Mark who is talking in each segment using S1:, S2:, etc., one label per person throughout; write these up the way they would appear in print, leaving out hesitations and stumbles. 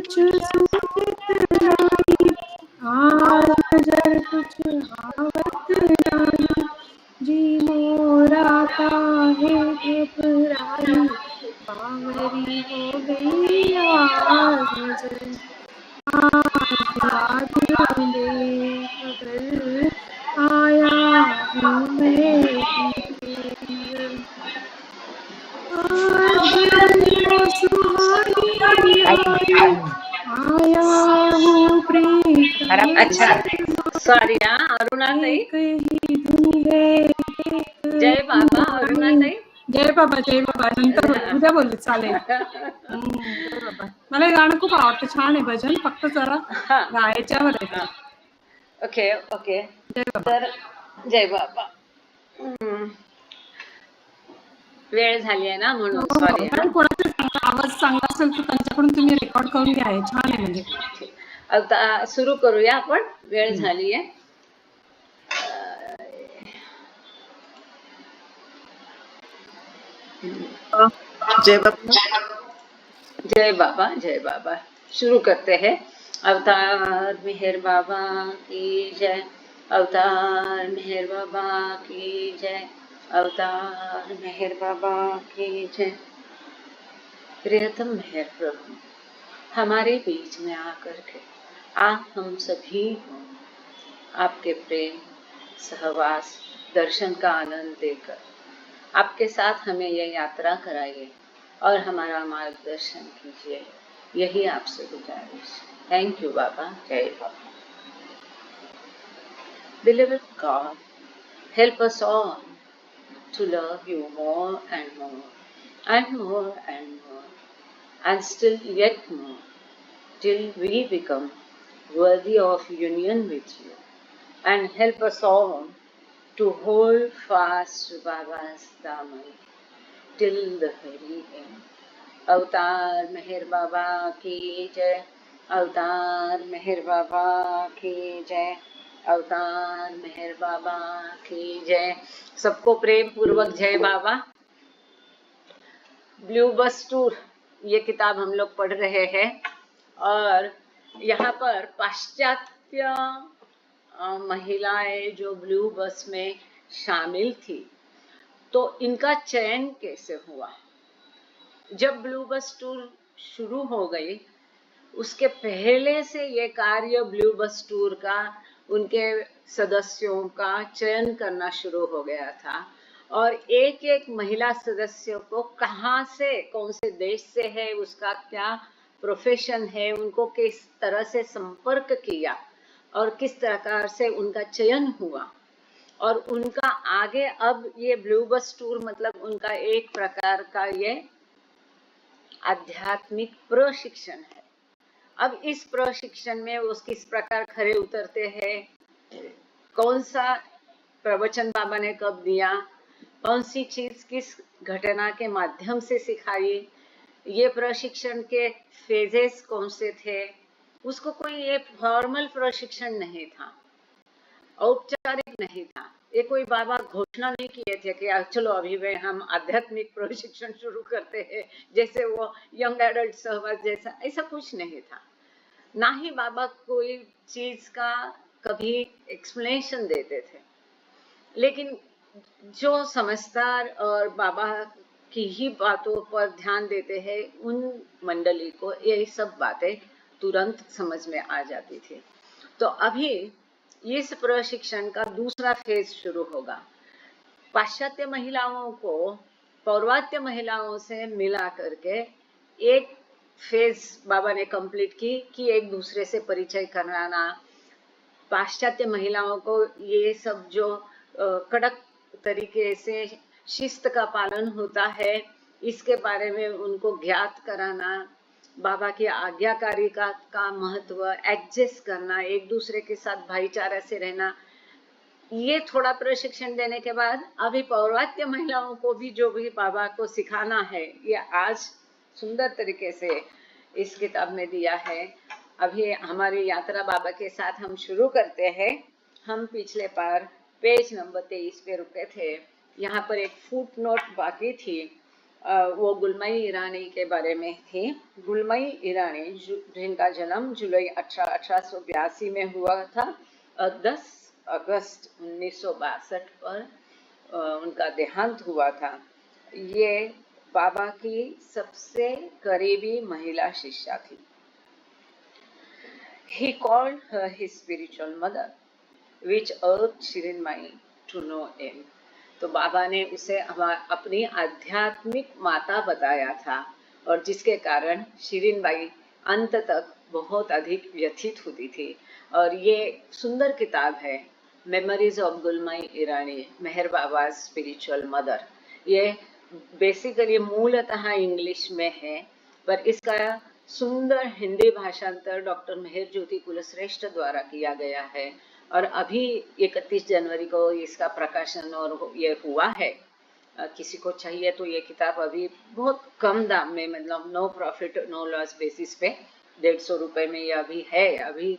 S1: कुछ सूझत नाही, आज नजर कुछ आवत नाही, जी मोरा काहे घबराई, बावरी हो गई आज नजर, आज याद बेखबर आया हूँ मैं पीछे नजर, आज वो सुहानी निहारी आया हूँ प्रीतम
S2: अच्छा, सॉरी अरुणा ताई,
S1: एक ही धुन है एक
S2: जय बाबा अरुणा ताई.
S1: जय बाबा नंतर उद्या बोलले चालेल. जय बाबा. मला हे गाणं खूप आवडतं, छान आहे भजन, फक्त जरा गायच्यावर आहे.
S2: Okay okay.
S1: जय बाबा.
S2: तर जय बाबा. वेळ झाली आहे ना म्हणून सॉरी.
S1: कोणाचा आवाज चांगला असेल तर त्यांच्याकडून तुम्ही रेकॉर्ड करून घ्या, छान आहे म्हणजे.
S2: आता सुरू करूया आपण, वेळ झाली आहे.
S3: जय बाबा.
S2: जय बाबा जय बाबा. शुरू करते हैं. अवतार मेहर बाबा की जय, अवतार मेहर बाबा की जय, अवतार मेहर बाबा की जय. प्रियतम मेहर प्रभु, हमारे बीच में आकर के आप हम सभी को आपके प्रेम, सहवास, दर्शन का आनंद देकर आपके साथ हमें यह यात्रा कराइए और हमारा मार्गदर्शन कीजिए, यही आपसे गुजारिश. थैंक यू बाबा. जय बाबा. Beloved God, help us all to love you more and more and more and more and still yet more, till we become worthy of union with you, and help us all to hold fast to Baba's daman till the very end. अवतार मेहर बाबा की जय, अवतार मेहर बाबा की जय, अवतार मेहर बाबा की जय. सबको प्रेम पूर्वक जय बाबा. ब्लू बस टूर ये किताब हम लोग पढ़ रहे हैं और यहाँ पर पाश्चात्य महिलाएं जो ब्लू बस में शामिल थी, तो इनका चयन कैसे हुआ. जब ब्लू बस टूर शुरू हो गई, उसके पहले से ये कार्य ब्लू बस टूर का, उनके सदस्यों का चयन करना शुरू हो गया था और एक एक महिला सदस्यों को कहाँ से, कौन से देश से है, उसका क्या प्रोफेशन है, उनको किस तरह से संपर्क किया और किस प्रकार से उनका चयन हुआ और उनका आगे अब ये ब्लू बस टूर मतलब उनका एक प्रकार का ये आध्यात्मिक प्रशिक्षण है. अब इस प्रशिक्षण में वो किस प्रकार खरे उतरते हैं, कौन सा प्रवचन बाबा ने कब दिया, कौन सी चीज किस घटना के माध्यम से सिखाई, ये प्रशिक्षण के फेजेस कौन से थे, उसको कोई ये फॉर्मल प्रशिक्षण नहीं था, औपचारिक नहीं था. ये कोई बाबा घोषणा नहीं किए थे कि चलो अभी वे हम आध्यात्मिक प्रशिक्षण शुरू करते हैं, जैसे वो यंग एडल्ट सहवास जैसा, ऐसा कुछ नहीं था. ना ही बाबा कोई चीज का कभी एक्सप्लेनेशन देते थे. लेकिन जो समझदार और बाबा की ही बातों पर ध्यान देते हैं, उन मंडली को यही सब बातें तुरंत समझ में आ जाती थी. तो अभी इस प्रशिक्षण का दूसरा फेज शुरू होगा. पाश्चात्य महिलाओं को पौर्वात्य महिलाओं से मिला करके एक फेज बाबा ने कंप्लीट की कि एक दूसरे से परिचय कराना, पाश्चात्य महिलाओं को ये सब जो कड़क तरीके से शिस्त का पालन होता है, इसके बारे में उनको ज्ञात कराना, बाबा की आज्ञाकारी का महत्व, एडजस्ट करना, एक दूसरे के साथ भाईचारा से रहना, ये थोड़ा प्रशिक्षण देने के बाद अभी पौर्वात्य महिलाओं को भी जो भी बाबा को सिखाना है, ये आज सुंदर तरीके से इस किताब में दिया है. अभी हमारी यात्रा बाबा के साथ हम शुरू करते हैं. हम पिछले बार पेज नंबर 23 पे रुके थे. यहाँ पर एक फुट नोट बाकी थी वो गुलमई ईरानी के बारे में थी। गुलमई ईरानी जिनका जन्म जुलाई 1882 में हुआ था, 10 अगस्त 1962 पर उनका देहांत हुआ था। ये बाबा की सबसे करीबी महिला शिष्या थी। He called her his spiritual mother, which urged Shirin Mai to know him. तो बाबा ने उसे अपनी आध्यात्मिक माता बताया था, और जिसके कारण शिरीन बाई अंत तक बहुत अधिक व्यथित होती थी। और ये सुंदर किताब है, memories of Gulmai Irani, Meher Baba spiritual mother. ये बेसिकली मूलतः इंग्लिश में है, पर इसका सुंदर हिंदी भाषांतर डॉक्टर मेहर ज्योति कुलश्रेष्ठ द्वारा किया गया है, और अभी 31 जनवरी को इसका प्रकाशन और ये हुआ है। किसी को चाहिए तो ये किताब अभी बहुत कम दाम में, मतलब no profit no loss basis पे 150 रुपए में ये अभी है। अभी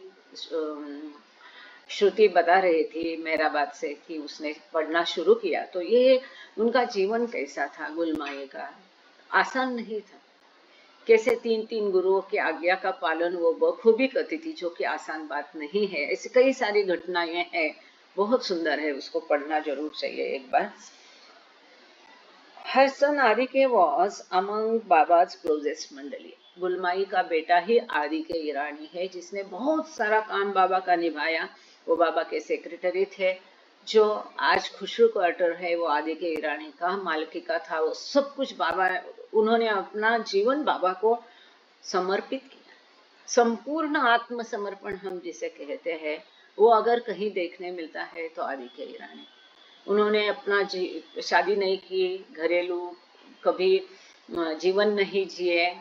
S2: श्रुति बता रही थी मेहराबाद से कि उसने पढ़ना शुरू किया। तो ये उनका जीवन कैसा था, गुलमाई का आसान नहीं था। कैसे 3 गुरुओं की आज्ञा का पालन वो बखूबी करती थी, जो कि आसान बात नहीं है। ऐसी कई सारी घटनाएं हैं, बहुत सुंदर है, उसको पढ़ना जरूर चाहिए एक बार। Her son Adike was among Baba's closest मंडली। गुलमाई का बेटा ही आदिके ईरानी है, जिसने बहुत सारा काम बाबा का निभाया। वो बाबा के सेक्रेटरी थे। जो आज खुशरू क्वार्टर है वो आदिके ईरानी का मालिकी का था। वो सब कुछ बाबा, उन्होंने अपना जीवन बाबा को समर्पित किया। संपूर्ण आत्मसमर्पण हम जिसे कहते हैं, वो अगर कहीं देखने मिलता है तो आदिके ईरानी। उन्होंने अपना शादी नहीं की, घरेलू कभी जीवन नहीं जिए।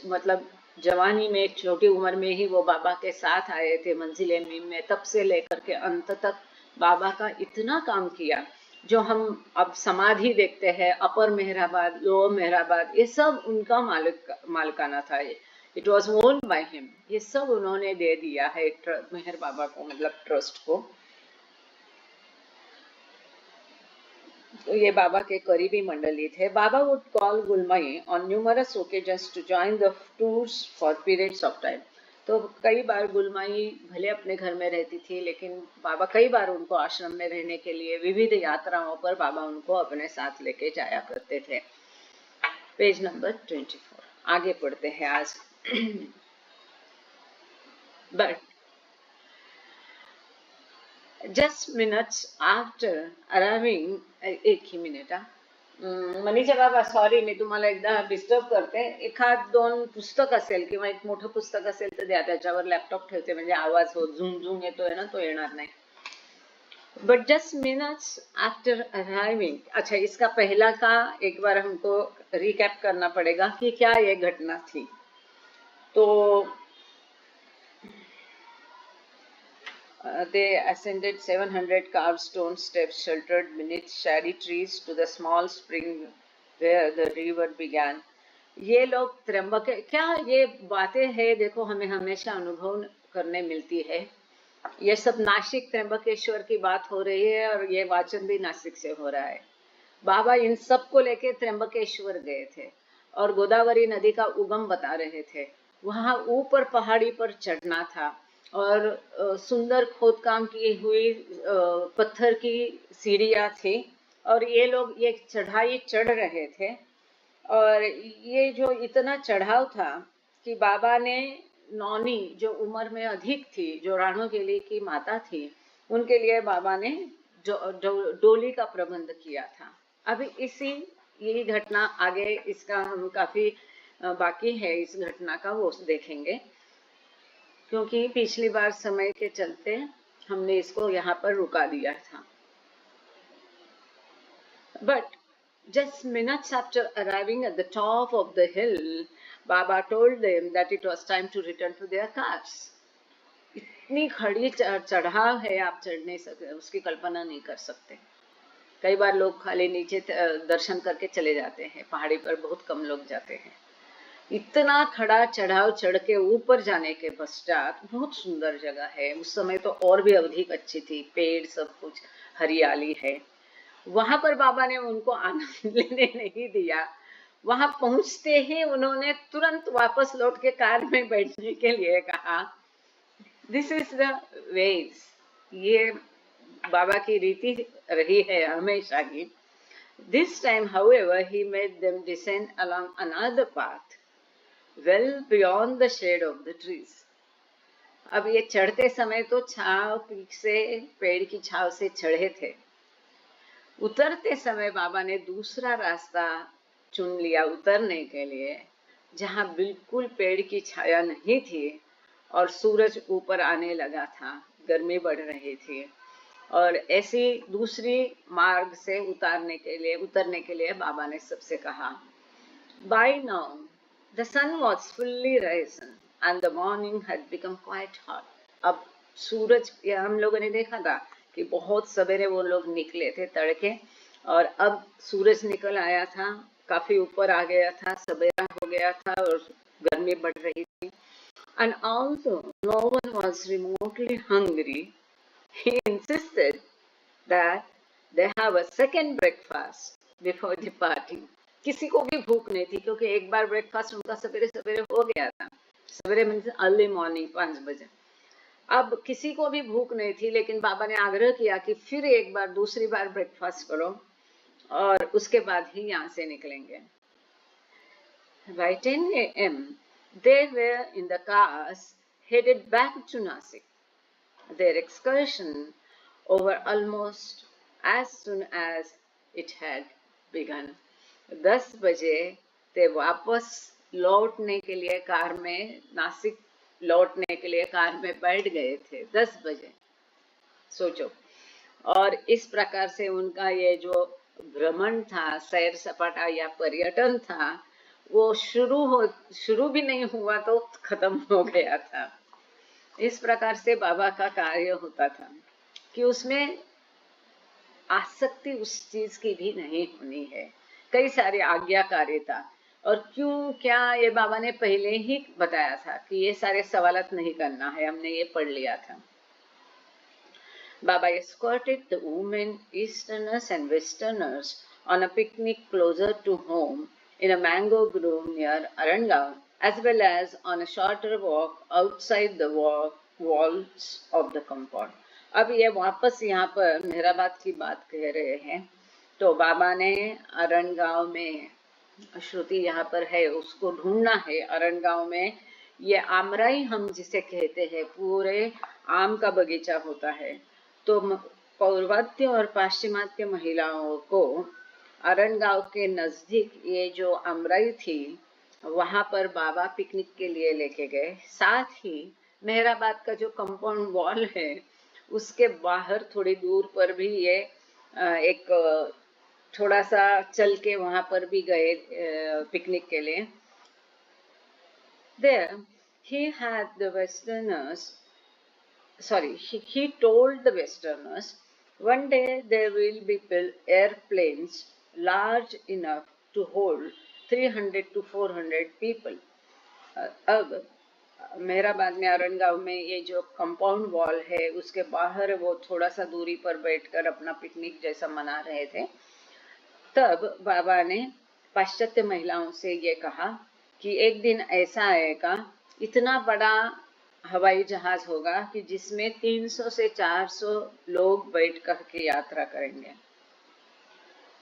S2: मतलब जवानी में, छोटी उम्र में ही वो बाबा के साथ आए थे मंजिले में। तब से लेकर के अंत तक बाबा का इतना काम किया। जो हम अब समाधि देखते हैं, अपर मेहराबाद, लोअर मेहराबाद, ये सब उनका मालिकाना था। It was owned by him. ये सब उन्होंने दे दिया है मेहर बाबा को, मतलब ट्रस्ट को। तो ये बाबा के करीबी मंडली थे। Baba would call Gulmai on numerous occasions to join the tours for periods of time. तो कई बार गुलमई भले अपने घर में रहती थी, लेकिन बाबा कई बार उनको आश्रम में रहने के लिए विविध यात्राओं पर बाबा उनको अपने साथ लेके जाया करते थे। पेज नंबर 24 आगे पढ़ते हैं आज। But just minutes after arriving, एक ही मिनिट मनीषा बाबा, सॉरी मी तुम्हाला एकदा डिस्टर्ब करते। एखाद 2 पुस्तक असेल किंवा एक मोठं पुस्तक असेल तर द्या, त्याच्यावर लॅपटॉप ठेवते, म्हणजे आवाज हो झूम झूम येतोय ना, तो येणार नाही। But just minutes after arriving, अच्छा इसका पहला का एक बार हमको रिकैप करना पड़ेगा कि क्या ये घटना थी। तो they ascended 700 carved stone steps sheltered beneath shady trees to the small spring where the river began. ये लोग त्र्यंबके, क्या ये बातें हैं, देखो हमें हमेशा अनुभव करने मिलती है। ये सब नासिक त्र्यंबकेश्वर की बात हो रही है, और ये वाचन भी नासिक से हो रहा है। बाबा इन सब को लेके त्र्यंबकेश्वर गए थे और गोदावरी नदी का उगम बता रहे थे। वहां ऊपर पहाड़ी पर चढ़ना था, और सुंदर खोदकाम की हुई पत्थर की सीढ़ियां थी, और ये लोग ये चढ़ाई चढ़ रहे थे। और ये जो इतना चढ़ाव था कि बाबा ने नौनी, जो उम्र में अधिक थी, जो राणोकेली की माता थी, उनके लिए बाबा ने जो डोली का प्रबंध किया था। अभी यही घटना आगे, इसका हम काफी बाकी है इस घटना का, वो देखेंगे, क्योंकि पिछली बार समय के चलते हमने इसको यहाँ पर रुका दिया था। But just minutes after arriving at the top of the hill, Baba told them that it was time to return to their cars. इतनी खड़ी चढ़ाव है, आप चढ़ नहीं सकते, उसकी कल्पना नहीं कर सकते। कई बार लोग खाली नीचे दर्शन करके चले जाते हैं, पहाड़ी पर बहुत कम लोग जाते हैं। इतना खड़ा चढ़ाव चढ़ के ऊपर जाने के पश्चात, बहुत सुंदर जगह है। उस समय तो और भी अधिक अच्छी थी, पेड़ सब कुछ हरियाली है। वहां पर बाबा ने उनको आनंद लेने नहीं दिया, वहां पहुंचते ही उन्होंने तुरंत वापस लौट के कार में बैठने के लिए कहा। दिस इज द वेज, ये बाबा की रीति रही है हमेशा की। This time, however, he made them descend along another path, well beyond the shade of the trees. अब ये चढ़ते समय तो छाव से, पेड़ की छाव से चढ़े थे। उतरते समय बाबा ने दूसरा रास्ता चुन लिया उतरने के लिए, जहाँ बिल्कुल पेड़ की छाया नहीं थी और सूरज ऊपर आने लगा था, गर्मी बढ़ रही थी। और ऐसी दूसरी मार्ग से उतरने के लिए बाबा ने सबसे कहा। By now the sun was fully risen and the morning had become quite hot. अब सूरज, हम लोगों ने देखा था कि बहुत सवेरे वो लोग निकले थे तड़के, और अब सूरज निकल आया था, काफी ऊपर आ गया था, सवेरा हो गया था और गर्मी बढ़ रही थी। And although no one was remotely hungry, he insisted that they have a second breakfast before departing. किसी को भी भूख नहीं थी, क्योंकि एक बार ब्रेकफास्ट उनका सवेरे सवेरे हो गया था। सवेरे मीन्स अर्ली मॉर्निंग 5 बजे। अब किसी को भी भूख नहीं थी, लेकिन बाबा ने आग्रह किया कि फिर एक बार, दूसरी बार ब्रेकफास्ट करो और उसके बाद ही यहाँ से निकलेंगे। By 10 a.m. they were in the cars headed back to Nasik. Their excursion over almost as soon as it had begun. 10 बजे ते वापस लौटने के लिए कार में, नासिक लौटने के लिए कार में बैठ गए थे 10 बजे। सोचो। और इस प्रकार से उनका ये जो भ्रमण था, सैर सपाटा या पर्यटन था, वो शुरू भी नहीं हुआ तो खत्म हो गया था। इस प्रकार से बाबा का कार्य होता था कि उसमें आसक्ति उस चीज की भी नहीं होनी है। कई सारे आज्ञाकारिता, और क्यों क्या ये बाबा ने पहले ही बताया था कि ये सारे सवालत नहीं करना है, हमने ये पढ़ लिया था। बाबा escorted the women, Easterners and Westerners on a picnic closer to home in a mango grove near Arangaon, as well as on a shorter walk outside the walls of the compound. अब ये वापस यहाँ पर Mehrabad की बात कह रहे हैं। तो बाबा ने अरणगांव में, श्रुति यहाँ पर है, उसको ढूंढना है। अरणगांव में ये आमराई हम जिसे कहते हैं, पूरे आम का बगीचा होता है। तो पौर्वात्य और पाश्चिमात्य महिलाओं को अरणगांव के नजदीक ये जो आमराई थी, वहां पर बाबा पिकनिक के लिए लेके गए। साथ ही मेहराबाद का जो कंपाउंड वॉल है, उसके बाहर थोड़ी दूर पर भी ये एक थोड़ा सा चल के वहां पर भी गए पिकनिक के लिए। There he had the Westerners, he told the Westerners, one day there will be airplanes large enough to hold 300 to 400 people. अब मेहराबाद में, अरणगांव में ये जो कंपाउंड वॉल है, उसके बाहर वो थोड़ा सा दूरी पर बैठकर अपना पिकनिक जैसा मना रहे थे। तब बाबा ने पाश्चात्य महिलाओं से ये कहा कि एक दिन ऐसा आएगा, इतना बड़ा हवाई जहाज होगा कि जिसमें 300 से 400 लोग बैठ कर के यात्रा करेंगे।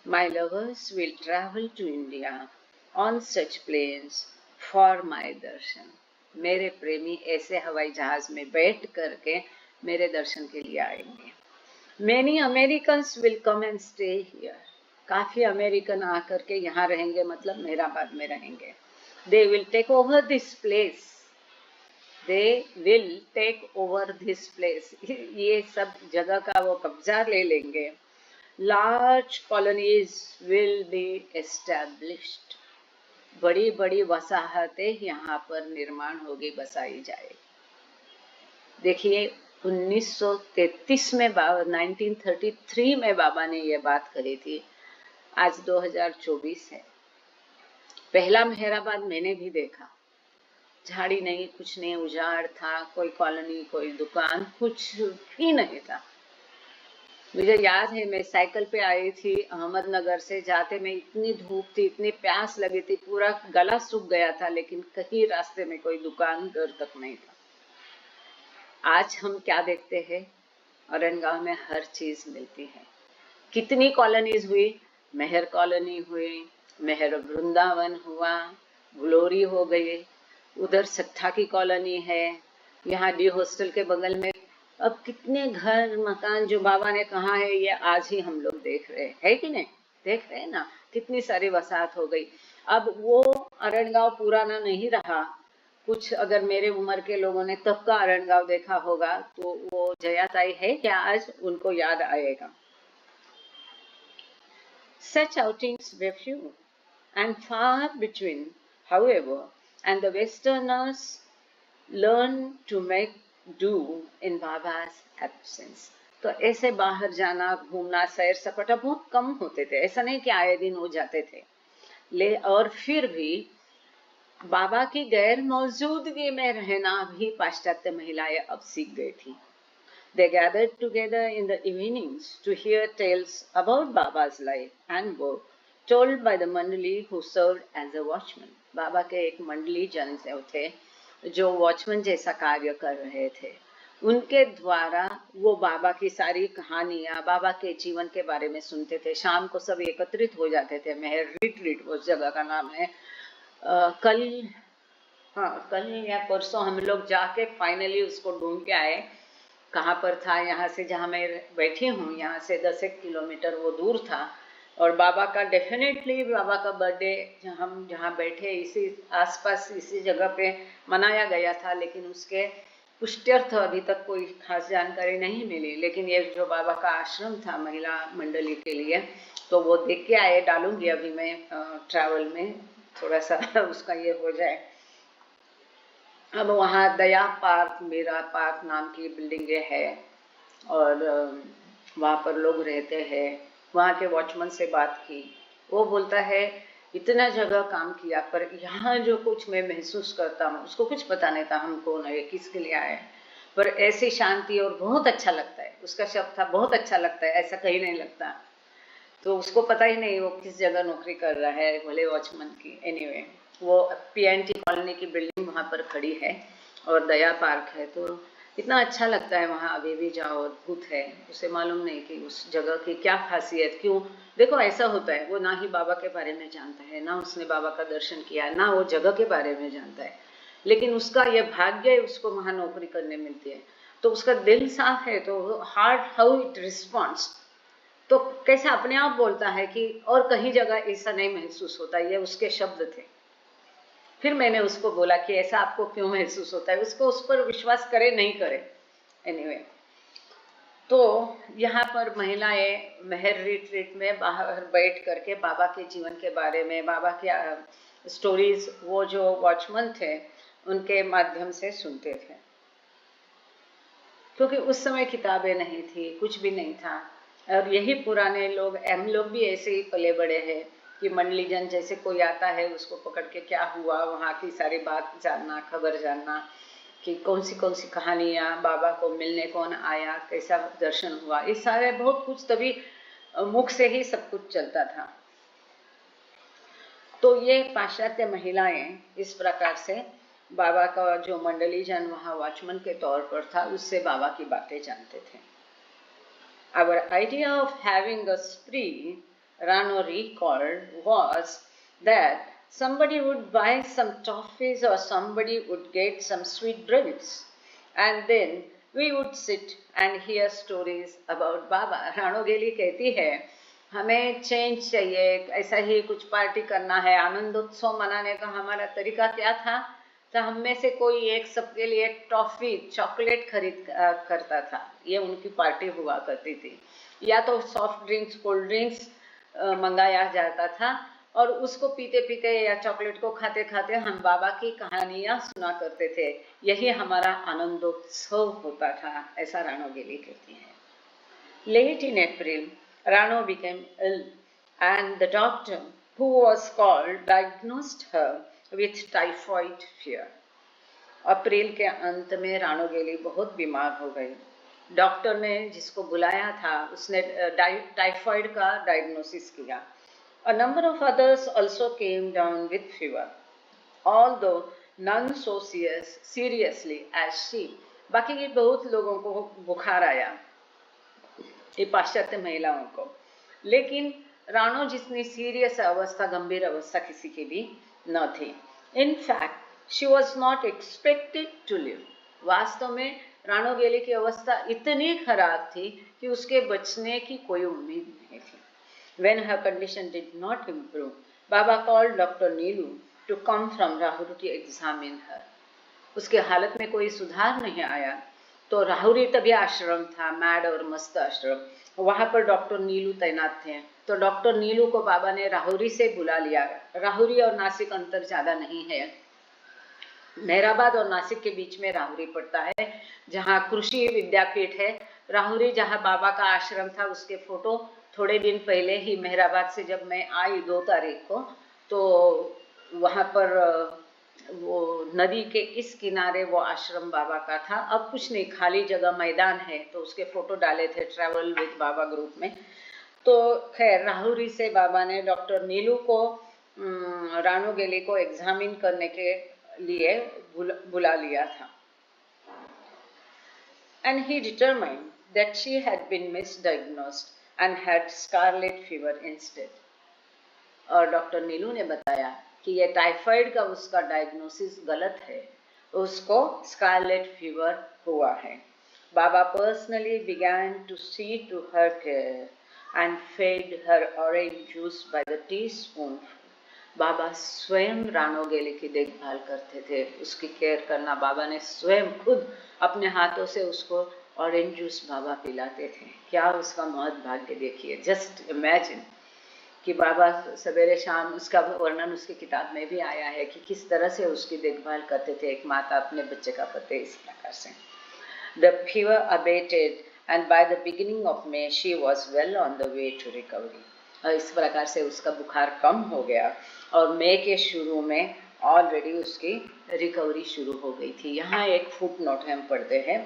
S2: My lovers will travel to India on such planes for my darshan. मेरे प्रेमी ऐसे हवाई जहाज में बैठ करके मेरे दर्शन के लिए आएंगे। Many Americans will come and stay here. काफी अमेरिकन आकर के यहाँ रहेंगे, मतलब मेहराबाद में रहेंगे। They will take over this place. They will take over this place. ये सब जगह का वो कब्जा ले लेंगे। Large colonies will be established. बड़ी बड़ी वसाहतें यहाँ पर निर्माण होगी, बसाई जाएगी। देखिए 1933 में 1933 में बाबा ने ये बात कही थी। आज 2024 है। पहला मेहराबाद मैंने भी देखा, झाड़ी नहीं, कुछ नहीं, उजाड़ था, कोई कॉलोनी, कोई दुकान, कुछ भी नहीं था। मुझे याद है मैं साइकिल पे आई थी अहमदनगर से, जाते में इतनी धूप थी, इतनी प्यास लगी थी, पूरा गला सूख गया था, लेकिन कहीं रास्ते में कोई दुकान घर तक नहीं था। आज हम क्या देखते हैं, औरंगाबाद में हर चीज मिलती है। कितनी कॉलोनीज हुई, मेहर कॉलोनी हुई, मेहर वृंदावन हुआ, ग्लोरी हो गई, उधर सत्ता की कॉलोनी है, यहाँ डी हॉस्टल के बगल में अब कितने घर मकान जो बाबा ने कहा है ये आज ही हम लोग देख रहे हैं, है कि नहीं? देख रहे हैं ना, कितनी सारी वसाहत हो गई। अब वो अरणगांव पुराना नहीं रहा। कुछ अगर मेरे उम्र के लोगों ने तब का अरणगांव देखा होगा तो वो जयाताई है क्या आज, उनको याद आएगा। Such outings were few and far between, however, and the Westerners learned to make do in Baba's absence. तो ऐसे बाहर जाना, घूमना, सैर सपाटा बहुत कम होते थे। ऐसा नहीं कि आए दिन हो जाते थे, और फिर भी बाबा की गैर मौजूदगी में रहना भी पाश्चात्य महिलाएं अब सीख गई थी। They gathered together in the evenings to hear tales about Baba's life and work, told by the mandali who served as a watchman. बाबा के एक मंडली जन थे जो वॉचमैन जैसा कार्य कर रहे थे। उनके द्वारा वो बाबा की सारी कहानियां, बाबा के जीवन के बारे में सुनते थे। शाम को सब एकत्रित हो जाते थे। मेहर रिट्रीट उस जगह का नाम है। कल या परसों हम लोग जाके फाइनली उसको ढूंढ के आए, कहाँ पर था। यहाँ से जहाँ मैं बैठी हूँ, यहाँ से 10 किलोमीटर वो दूर था। और बाबा का डेफिनेटली बाबा का बर्थडे हम जहाँ बैठे इसी आसपास इसी जगह पे मनाया गया था, लेकिन उसके पुष्ट्यर्थ अभी तक कोई खास जानकारी नहीं मिली। लेकिन ये जो बाबा का आश्रम था महिला मंडली के लिए, तो वो देख के आए। डालूंगी अभी मैं ट्रैवल में, थोड़ा सा उसका ये हो जाए। अब वहाँ दया पार्क, मेरा पार्क नाम की बिल्डिंगें है और वहाँ पर लोग रहते हैं। वहाँ के वॉचमैन से बात की, वो बोलता है इतना जगह काम किया पर यहाँ जो कुछ मैं महसूस करता हूँ, उसको कुछ पता नहीं था हम कौन है, किसके लिए आए, पर ऐसी शांति और बहुत अच्छा लगता है। उसका शब्द था बहुत अच्छा लगता है, ऐसा कहीं नहीं लगता। तो उसको पता ही नहीं वो किस जगह नौकरी कर रहा है, भले वॉचमैन की। एनीवे, वो पीएनटी कॉलोनी की बिल्डिंग वहाँ पर खड़ी है और दया पार्क है। तो इतना अच्छा लगता है वहाँ, अभी भी जाओ, अद्भुत है। उसे मालूम नहीं कि उस जगह की क्या खासियत, क्यों। देखो ऐसा होता है, वो ना ही बाबा के बारे में जानता है, ना उसने बाबा का दर्शन किया, ना वो जगह के बारे में जानता है, लेकिन उसका यह भाग्य है उसको वहाँ नौकरी करने मिलती है। तो उसका दिल साफ है, तो हार्ट हाउ इट रिस्पॉन्ड्स, तो कैसे अपने आप बोलता है कि और कहीं जगह ऐसा नहीं महसूस होता। ये उसके शब्द थे। फिर मैंने उसको बोला कि ऐसा आपको क्यों महसूस होता है, उसको उस पर विश्वास करे नहीं करे। एनीवे, तो यहाँ पर महिलाएं मेहर रिट्रीट में बाहर बैठ करके बाबा के जीवन के बारे में, बाबा के स्टोरीज वो जो वॉचमैन थे उनके माध्यम से सुनते थे। क्योंकि उस समय किताबें नहीं थी, कुछ भी नहीं था। और यही पुराने लोग, हम लोग भी ऐसे ही पले बड़े हैं कि मंडली जन जैसे कोई आता है उसको पकड़ के क्या हुआ, वहाँ की सारी बात जानना, खबर जानना कि कौन सी कहानियाँ, बाबा को मिलने कौन आया, कैसा दर्शन हुआ, ये सारे बहुत कुछ तभी मुख से ही सब कुछ चलता था। तो ये पाश्चात्य महिलाएं इस प्रकार से बाबा का जो मंडली जन वहाँ वॉचमैन के तौर पर था, उससे बाबा की बातें जानते थे। Our idea of having a spree, Rano recalled, was that somebody would buy some toffees or somebody would get some sweet drinks, and then we would sit and hear stories about Baba. रानो गेली कहती है, हमें change चाहिए, ऐसा ही कुछ party करना है, आनंदोत्सव मनाने का हमारा तरीका क्या था, तो हम में से कोई एक सबके लिए टॉफी, चॉकलेट खरीद करता था। ये उनकी पार्टी हुआ करती थी। या तो सॉफ्ट ड्रिंक्स, कोल्ड ड्रिंक्स मंगाया जाता था और उसको पीते पीते या चॉकलेट को खाते खाते हम बाबा की कहानियाँ सुना करते थे। यही हमारा आनंदोत्सव होता था, ऐसा रानो गेली कहती है। Late in April, Rano became ill and the doctor who was called diagnosed her with typhoid fever. अप्रैल के अंत में रानो गेली बहुत बीमार हो गई डॉक्टर ने जिसको बुलाया था उसने टाइफाइड का डायग्नोसिस किया. A number of others also came down with fever, although none so seriously as she. बाकी के बहुत लोगों को बुखार आया, ये पाश्चात्य महिलाओं को, लेकिन रानो जितनी सीरियस अवस्था, गंभीर अवस्था किसी की भी न थी. In fact, she was not expected to live. वास्तव में रानो गेली की अवस्था इतनी खराब थी कि उसके बचने की कोई उम्मीद नहीं थी. When her condition did not improve, Baba called Dr. Neelu to come from Rahuri to examine her. उसके हालत में कोई सुधार नहीं आया तो राहुरी तभी आश्रम था, मैड और मस्त आश्रम, वहां पर डॉक्टर नीलू तैनात थे. तो डॉक्टर नीलू को बाबा ने राहुरी से बुला लिया. राहुरी और नासिक अंतर ज्यादा नहीं है, मेहराबाद और नासिक के बीच में राहुरी पड़ता है, जहाँ कृषि विद्यापीठ है. राहुरी जहाँ बाबा का आश्रम था, उसके फोटो थोड़े दिन पहले ही मेहराबाद से जब मैं आई 2 तारीख को, तो वहाँ पर वो नदी के इस किनारे वो आश्रम बाबा का था. अब कुछ नहीं, खाली जगह मैदान है, तो उसके फोटो डाले थे ट्रैवल विद बाबा ग्रुप में. तो खैर राहुरी से बाबा ने डॉक्टर नीलू को रानो गेली को एग्जामिन करने के लिए बुला लिया था. And he determined that she had been misdiagnosed and had scarlet fever instead. और डॉक्टर नीलू ने बताया कि ये टाइफाइड का उसका डायग्नोसिस गलत है, उसको स्कारलेट फीवर हुआ है. बाबा personally began to see to her care and fed her orange juice by the teaspoon. बाबा स्वयं रानो गेली की देखभाल करते थे, उसकी केयर करना बाबा ने स्वयं खुद अपने हाथों से उसको ऑरेंज जूस बाबा पिलाते थे. क्या उसका महत् भाग्य देखिए. जस्ट इमेजिन कि बाबा सवेरे शाम, उसका वर्णन उसकी किताब में भी आया है कि किस तरह से उसकी देखभाल करते थे एक माता अपने बच्चे का पति. इस प्रकार से The fever abated and by the beginning of May she was well on the way to recovery. इस प्रकार से उसका बुखार कम हो गया और मई के शुरू में ऑलरेडी उसकी रिकवरी शुरू हो गई थी. यहाँ एक फुट नोट हम पढ़ते हैं.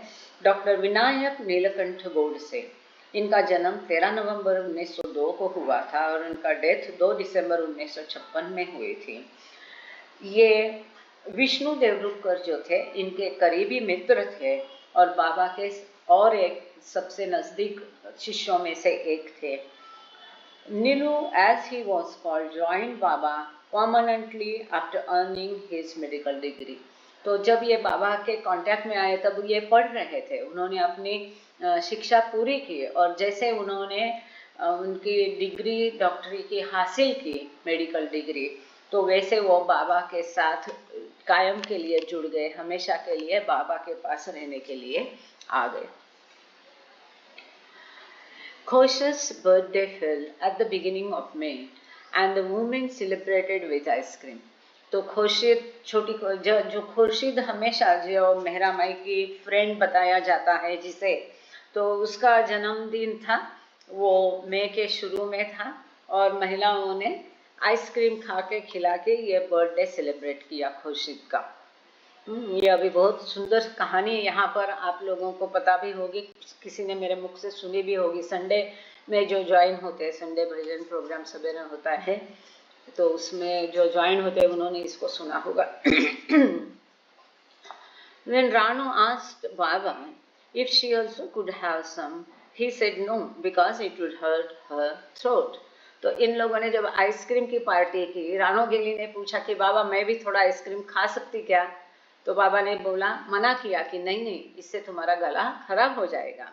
S2: डॉक्टर विनायक नीलकंठ गोडसे, इनका जन्म 13 नवंबर 1902 को हुआ था और उनका डेथ 2 दिसंबर 1956 में हुई थी. ये विष्णु देवरुखकर जो थे, इनके करीबी मित्र थे और बाबा के और एक सबसे नजदीक शिष्यों में से एक थे. Nilu, as he was called, joined Baba permanently after earning his medical degree. तो जब ये बाबा के कांटेक्ट में आए तब ये पढ़ रहे थे, उन्होंने अपनी शिक्षा पूरी की और जैसे उन्होंने उनकी डिग्री डॉक्टरी की हासिल की, मेडिकल डिग्री, तो वैसे वो बाबा के साथ कायम के लिए जुड़ गए, हमेशा के लिए बाबा के पास रहने के लिए आ गए. Khoshi's birthday fell at the beginning of May and the women celebrated with ice cream. तो खुर्शीद छोटी जो खुर्शीद हमेशा जो मेहरा माई की फ्रेंड बताया जाता है जिसे, तो उसका जन्मदिन था, वो मई के शुरू में था और महिलाओं ने आइसक्रीम खा के खिला के ये बर्थडे सेलिब्रेट किया खुर्शीद का. ये अभी बहुत सुंदर कहानी यहाँ पर आप लोगों को पता भी होगी, किसी ने मेरे मुख से सुनी भी होगी. संडे में जो ज्वाइन होते हैं, संडे भजन प्रोग्राम सवेरे होता है, तो उसमें जो ज्वाइन होते हैं उन्होंने इसको सुना होगा. When Rano asked Baba if she also could have some, he said no because it would hurt her throat. तो इन लोगों ने जब आइसक्रीम की पार्टी की, रानो गेली ने पूछा कि बाबा मैं भी थोड़ा आइसक्रीम खा सकती क्या, तो बाबा ने बोला, मना किया कि नहीं नहीं, इससे तुम्हारा गला खराब हो जाएगा,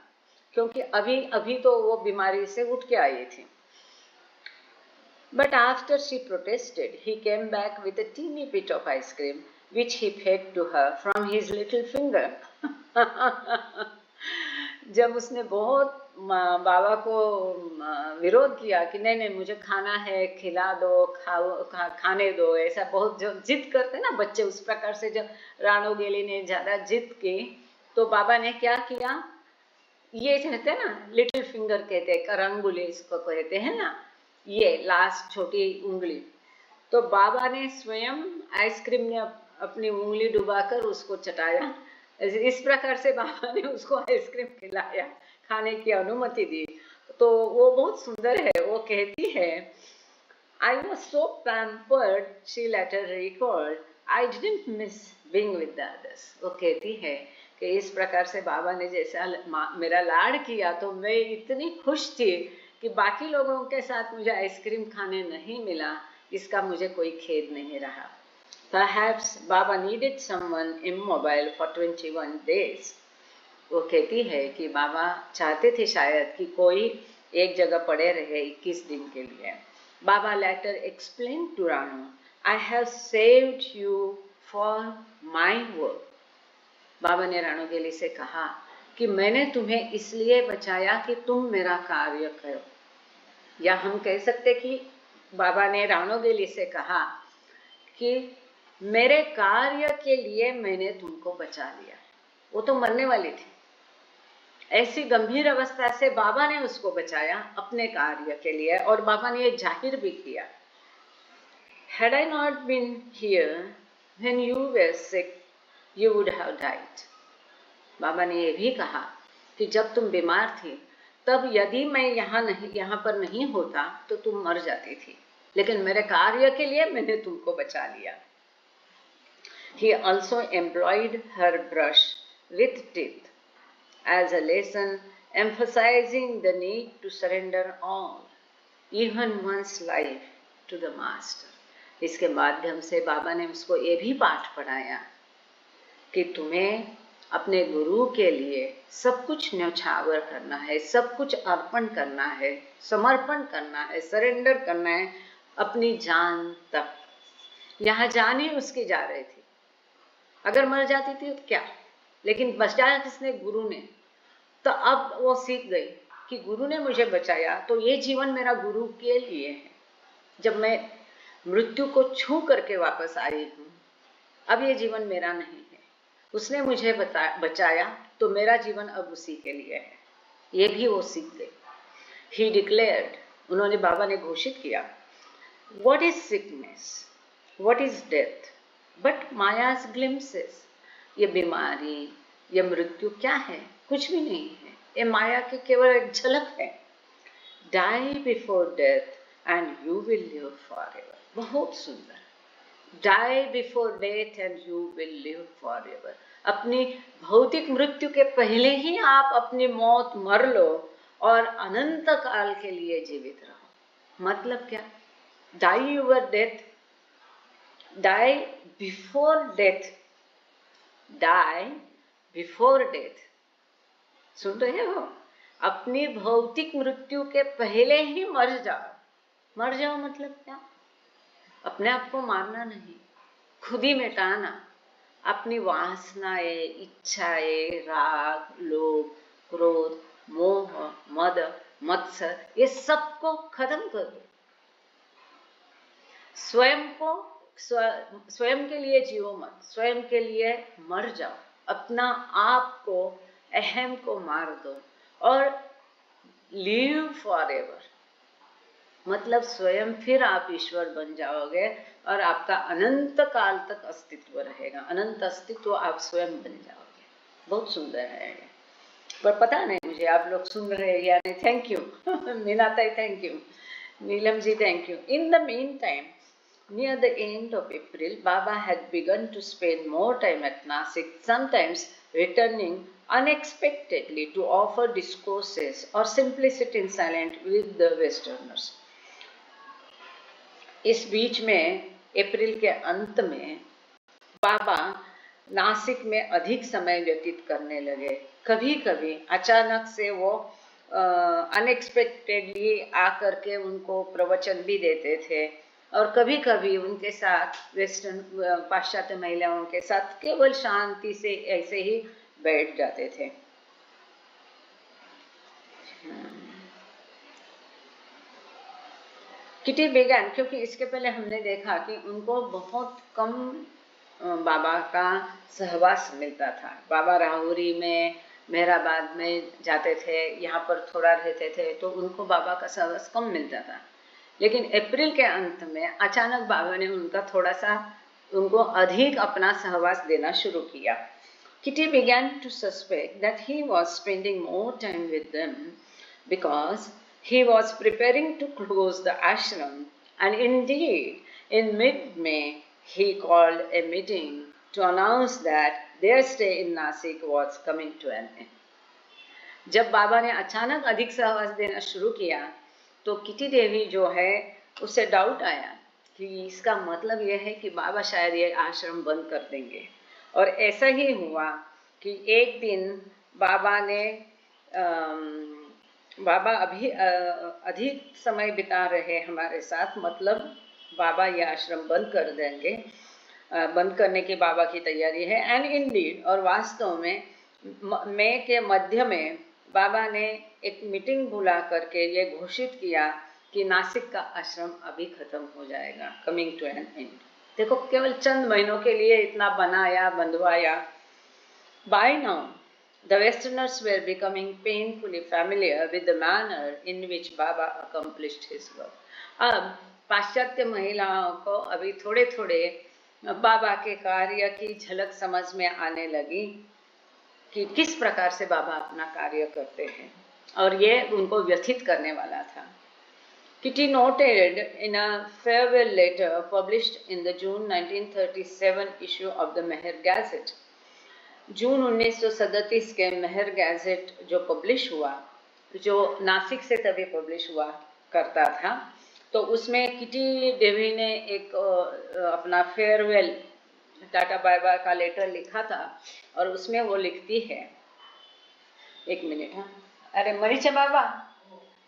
S2: क्योंकि अभी तो वो बीमारी से उठ के आई थी. But after she protested, he came back with a teeny bit of ice cream, which he fed to her from his little finger. जब उसने बहुत बाबा को विरोध किया कि नहीं नहीं मुझे खाना है, खिला दो, खाने दो, ऐसा बहुत जो जिद करते ना बच्चे, उस प्रकार से जब रानो गेली ने ज्यादा जिद की, तो बाबा ने क्या किया, ये कहते हैं ना लिटिल फिंगर कहते हैं, करंगुली इसको कहते हैं ना, ये लास्ट छोटी उंगली, तो बाबा ने स्वयं आइसक्रीम ने अपनी उंगली डुबाकर उसको चटाया इस प्रकार से बाबा ने उसको आइसक्रीम खिलाया, खाने की अनुमति दी। तो वो बहुत सुंदर है। वो कहती है, I was so pampered, she later recalled, I didn't miss being with the others. वो कहती है कि इस प्रकार से बाबा ने जैसा मेरा लाड़ किया तो मैं इतनी खुश थी कि बाकी लोगों के साथ मुझे आइसक्रीम खाने नहीं मिला, इसका मुझे कोई खेद नहीं रहा। Perhaps Baba needed someone immobile for 21 days. वो कहती है कि बाबा चाहते थे शायद कि कोई एक जगह पड़े रहे 21 दिन के लिए। बाबा later explained to Ranu, I have saved you for my work. बाबा ने रानोगेली से कहा कि मैंने तुम्हें इसलिए बचाया कि तुम मेरा कार्य करो। या हम कह सकते कि बाबा ने रानोगेली से कहा कि मेरे कार्य के लिए मैंने तुमको बचा लिया। वो तो मरने वाली थी। ऐसी गंभीर अवस्था से बाबा ने उसको बचाया अपने कार्य के लिए, और बाबा ने ये जाहिर भी किया। Had I not been here when you were sick, you would have died. बाबा ने ये भी कहा कि जब तुम बीमार थी तब यदि मैं यहाँ पर नहीं होता तो तुम मर जाती थी, लेकिन मेरे कार्य के लिए मैंने तुमको बचा लिया। He also employed her brush with teeth as a lesson, emphasizing the need to surrender all, even one's life, to the master. इसके माध्यम से बाबा ने उसको ये भी पाठ पढ़ाया कि तुम्हें अपने गुरु के लिए सब कुछ न्यौछावर करना है, सब कुछ अर्पण करना है, समर्पण करना है, सरेंडर करना है अपनी जान तक। यहाँ जान ही उसकी जा रही थी, अगर मर जाती थी तो क्या, लेकिन बचाया किसने? गुरु ने। तो अब वो सीख गई कि गुरु ने मुझे बचाया तो ये जीवन मेरा गुरु के लिए है। जब मैं मृत्यु को छू करके वापस आई हूँ, अब ये जीवन मेरा नहीं है, उसने मुझे बचाया तो मेरा जीवन अब उसी के लिए है। ये भी वो सीख गई। He declared, उन्होंने बाबा ने घोषित किया, What is sickness? What is death? But Maya's glimpses. ये बीमारी, ये मृत्यु क्या है? कुछ भी नहीं है, ये माया की केवल एक झलक है। Die before death and you will live forever. बहुत सुंदर। Die before death and you will live forever. अपनी भौतिक मृत्यु के पहले ही आप अपनी मौत मर लो और अनंत काल के लिए जीवित रहो। मतलब क्या? Die your death, die before death, die before death. सुन रहे हो? अपनी भौतिक मृत्यु के पहले ही मर जाओ। मर जाओ मतलब क्या? अपने आप को मारना नहीं, खुद ही मिटाना। अपनी वासनाएं, इच्छाएं, राग, लोभ, क्रोध, मोह, मद, मत्सर, ये सबको खत्म कर दो। स्वयं के लिए जियो मत, स्वयं के लिए मर जाओ। अपना आप को, अहम को मार दो और लिव फॉरएवर। मतलब स्वयं फिर आप ईश्वर बन जाओगे और आपका अनंत काल तक अस्तित्व रहेगा। अनंत अस्तित्व आप स्वयं बन जाओगे। बहुत सुंदर है ये। पर पता नहीं मुझे आप लोग सुन रहे हैं या नहीं। Thank you Meenatai, thank you Neelam ji, thank you. In the mean time, near the end of April, Baba had begun to spend more time at Nasik, sometimes returning unexpectedly to offer discourses or simply sit in silence with the Westerners. इस बीच में अप्रैल के अंत में बाबा नासिक में अधिक समय व्यतीत करने लगे। कभी कभी अचानक से वो अनएक्सपेक्टेडली आकर के उनको प्रवचन भी देते थे, और कभी कभी उनके साथ वेस्टर्न पाश्चात्य महिलाओं के साथ केवल शांति से ऐसे ही बैठ जाते थे। किटी बेगान, क्योंकि इसके पहले हमने देखा कि उनको बहुत कम बाबा का सहवास मिलता था। बाबा राहुरी में, मेहराबाद में जाते थे, यहाँ पर थोड़ा रहते थे, तो उनको बाबा का सहवास कम मिलता था। लेकिन अप्रैल के अंत में अचानक बाबा ने उनको अधिक अपना सहवास देना शुरू किया। Kitty began to suspect that he was spending more time with them because he was preparing to close the ashram, and indeed, in mid-May, he called a meeting to announce that their stay in Nasik was coming to an end. जब बाबा ने अचानक अधिक सहवास देना शुरू किया तो kitty Devi जो है उसे डाउट आया कि इसका मतलब यह है कि बाबा शायद ये आश्रम बंद कर देंगे। और ऐसा ही हुआ कि एक दिन बाबा ने बाबा अभी अधिक समय बिता रहे हमारे साथ, मतलब बाबा ये आश्रम बंद कर देंगे, बंद करने की बाबा की तैयारी है। एंड इंडीड, और वास्तव में मई के मध्य में बाबा ने एक मीटिंग बुला करके ये घोषित किया कि नासिक का आश्रम अभी खत्म हो जाएगा, कमिंग टू एन एंड। देखो, केवल चंद महीनों के लिए इतना बनाया, बंधवाया। By now the Westerners were becoming painfully familiar with the manner in which Baba accomplished his work. अब पाश्चात्य महिलाओं को अभी थोड़े थोड़े बाबा के कार्य की झलक समझ में आने लगी कि किस प्रकार से बाबा अपना कार्य करते हैं, और ये उनको व्यथित करने वाला था। Kitty noted in a farewell letter published in the June 1937 issue of the Meher Gazette, जून 1937 के मेहर गैजेट जो पब्लिश हुआ, जो नासिक से तभी पब्लिश हुआ करता था, तो उसमें किटी देवी ने एक अपना फेयरवेल टाटा बाय बाय का लेटर लिखा था, और उसमें वो लिखती है, एक मिनिट, हाँ, अरे मरीचे बाबा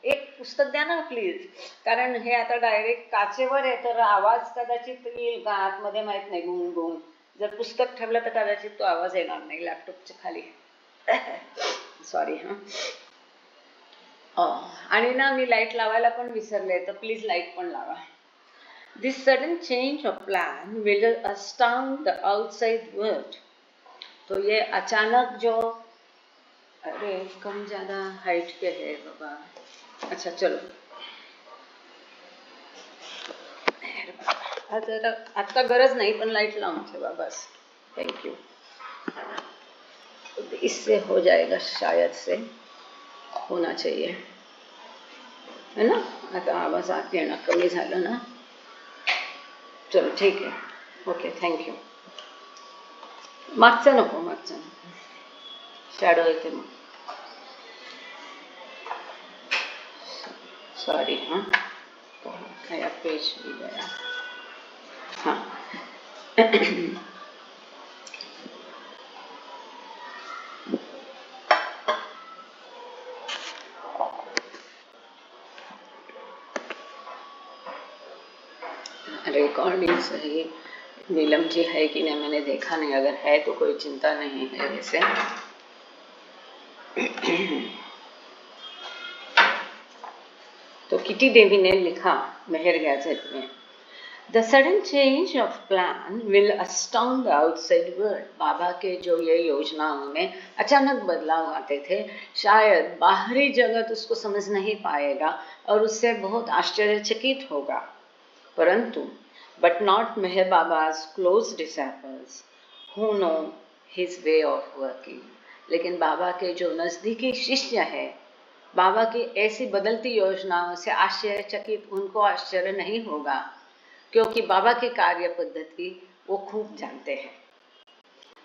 S2: एक पुस्तक द्या ना प्लीज, कारण हे आता डायरेक्ट काचेवर आहे तर आवाज कदाचित येईल का आतमध्ये माहित नाही, गुंग गुंग। जर पुस्तक ठेवलं तर कदाचित तो आवाज येणार नाही लॅपटॉपच्या खाली। सॉरी हां। आणि ना मी लाईट लावायला पण विसरले, तर प्लीज लाईट पण लावा। This sudden change of plan will astound the outside world. तो ये अचानक जो, अरे कम ज्यादा हाइट पे है बाबा, अच्छा चलो, आता गरज नहीं, पण लाइट लाऊं ठेवा बस, थैंक यू। इससे हो जाएगा, शायद से होना चाहिए, है ना। आता आवाज आते ना, कमी झालं ना, चलो ठीक है, ओके थैंक यू। मागचं नको, मागचं नको, शॅडो येते मग, सॉरी। हाँ, नया पेज भी गया, हाँ। रिकॉर्डिंग सही नीलम जी है कि नहीं मैंने देखा नहीं, अगर है तो कोई चिंता नहीं है वैसे। तो किटी देवी ने लिखा मेहर गैजेट में, the sudden change of plan will astound the outside world. Baba के जो ये योजनाओं में अचानक बदलाव आते थे, शायद बाहरी जगत उसको समझ नहीं पाएगा और उससे बहुत आश्चर्यचकित होगा, परंतु but not Meher Baba's close disciples who know his way of working। लेकिन बाबा के जो नजदीकी शिष्य है, बाबा की ऐसी बदलती योजनाओं से आश्चर्यचकित उनको आश्चर्य नहीं होगा, क्योंकि बाबा की कार्य पद्धति वो खूब जानते हैं।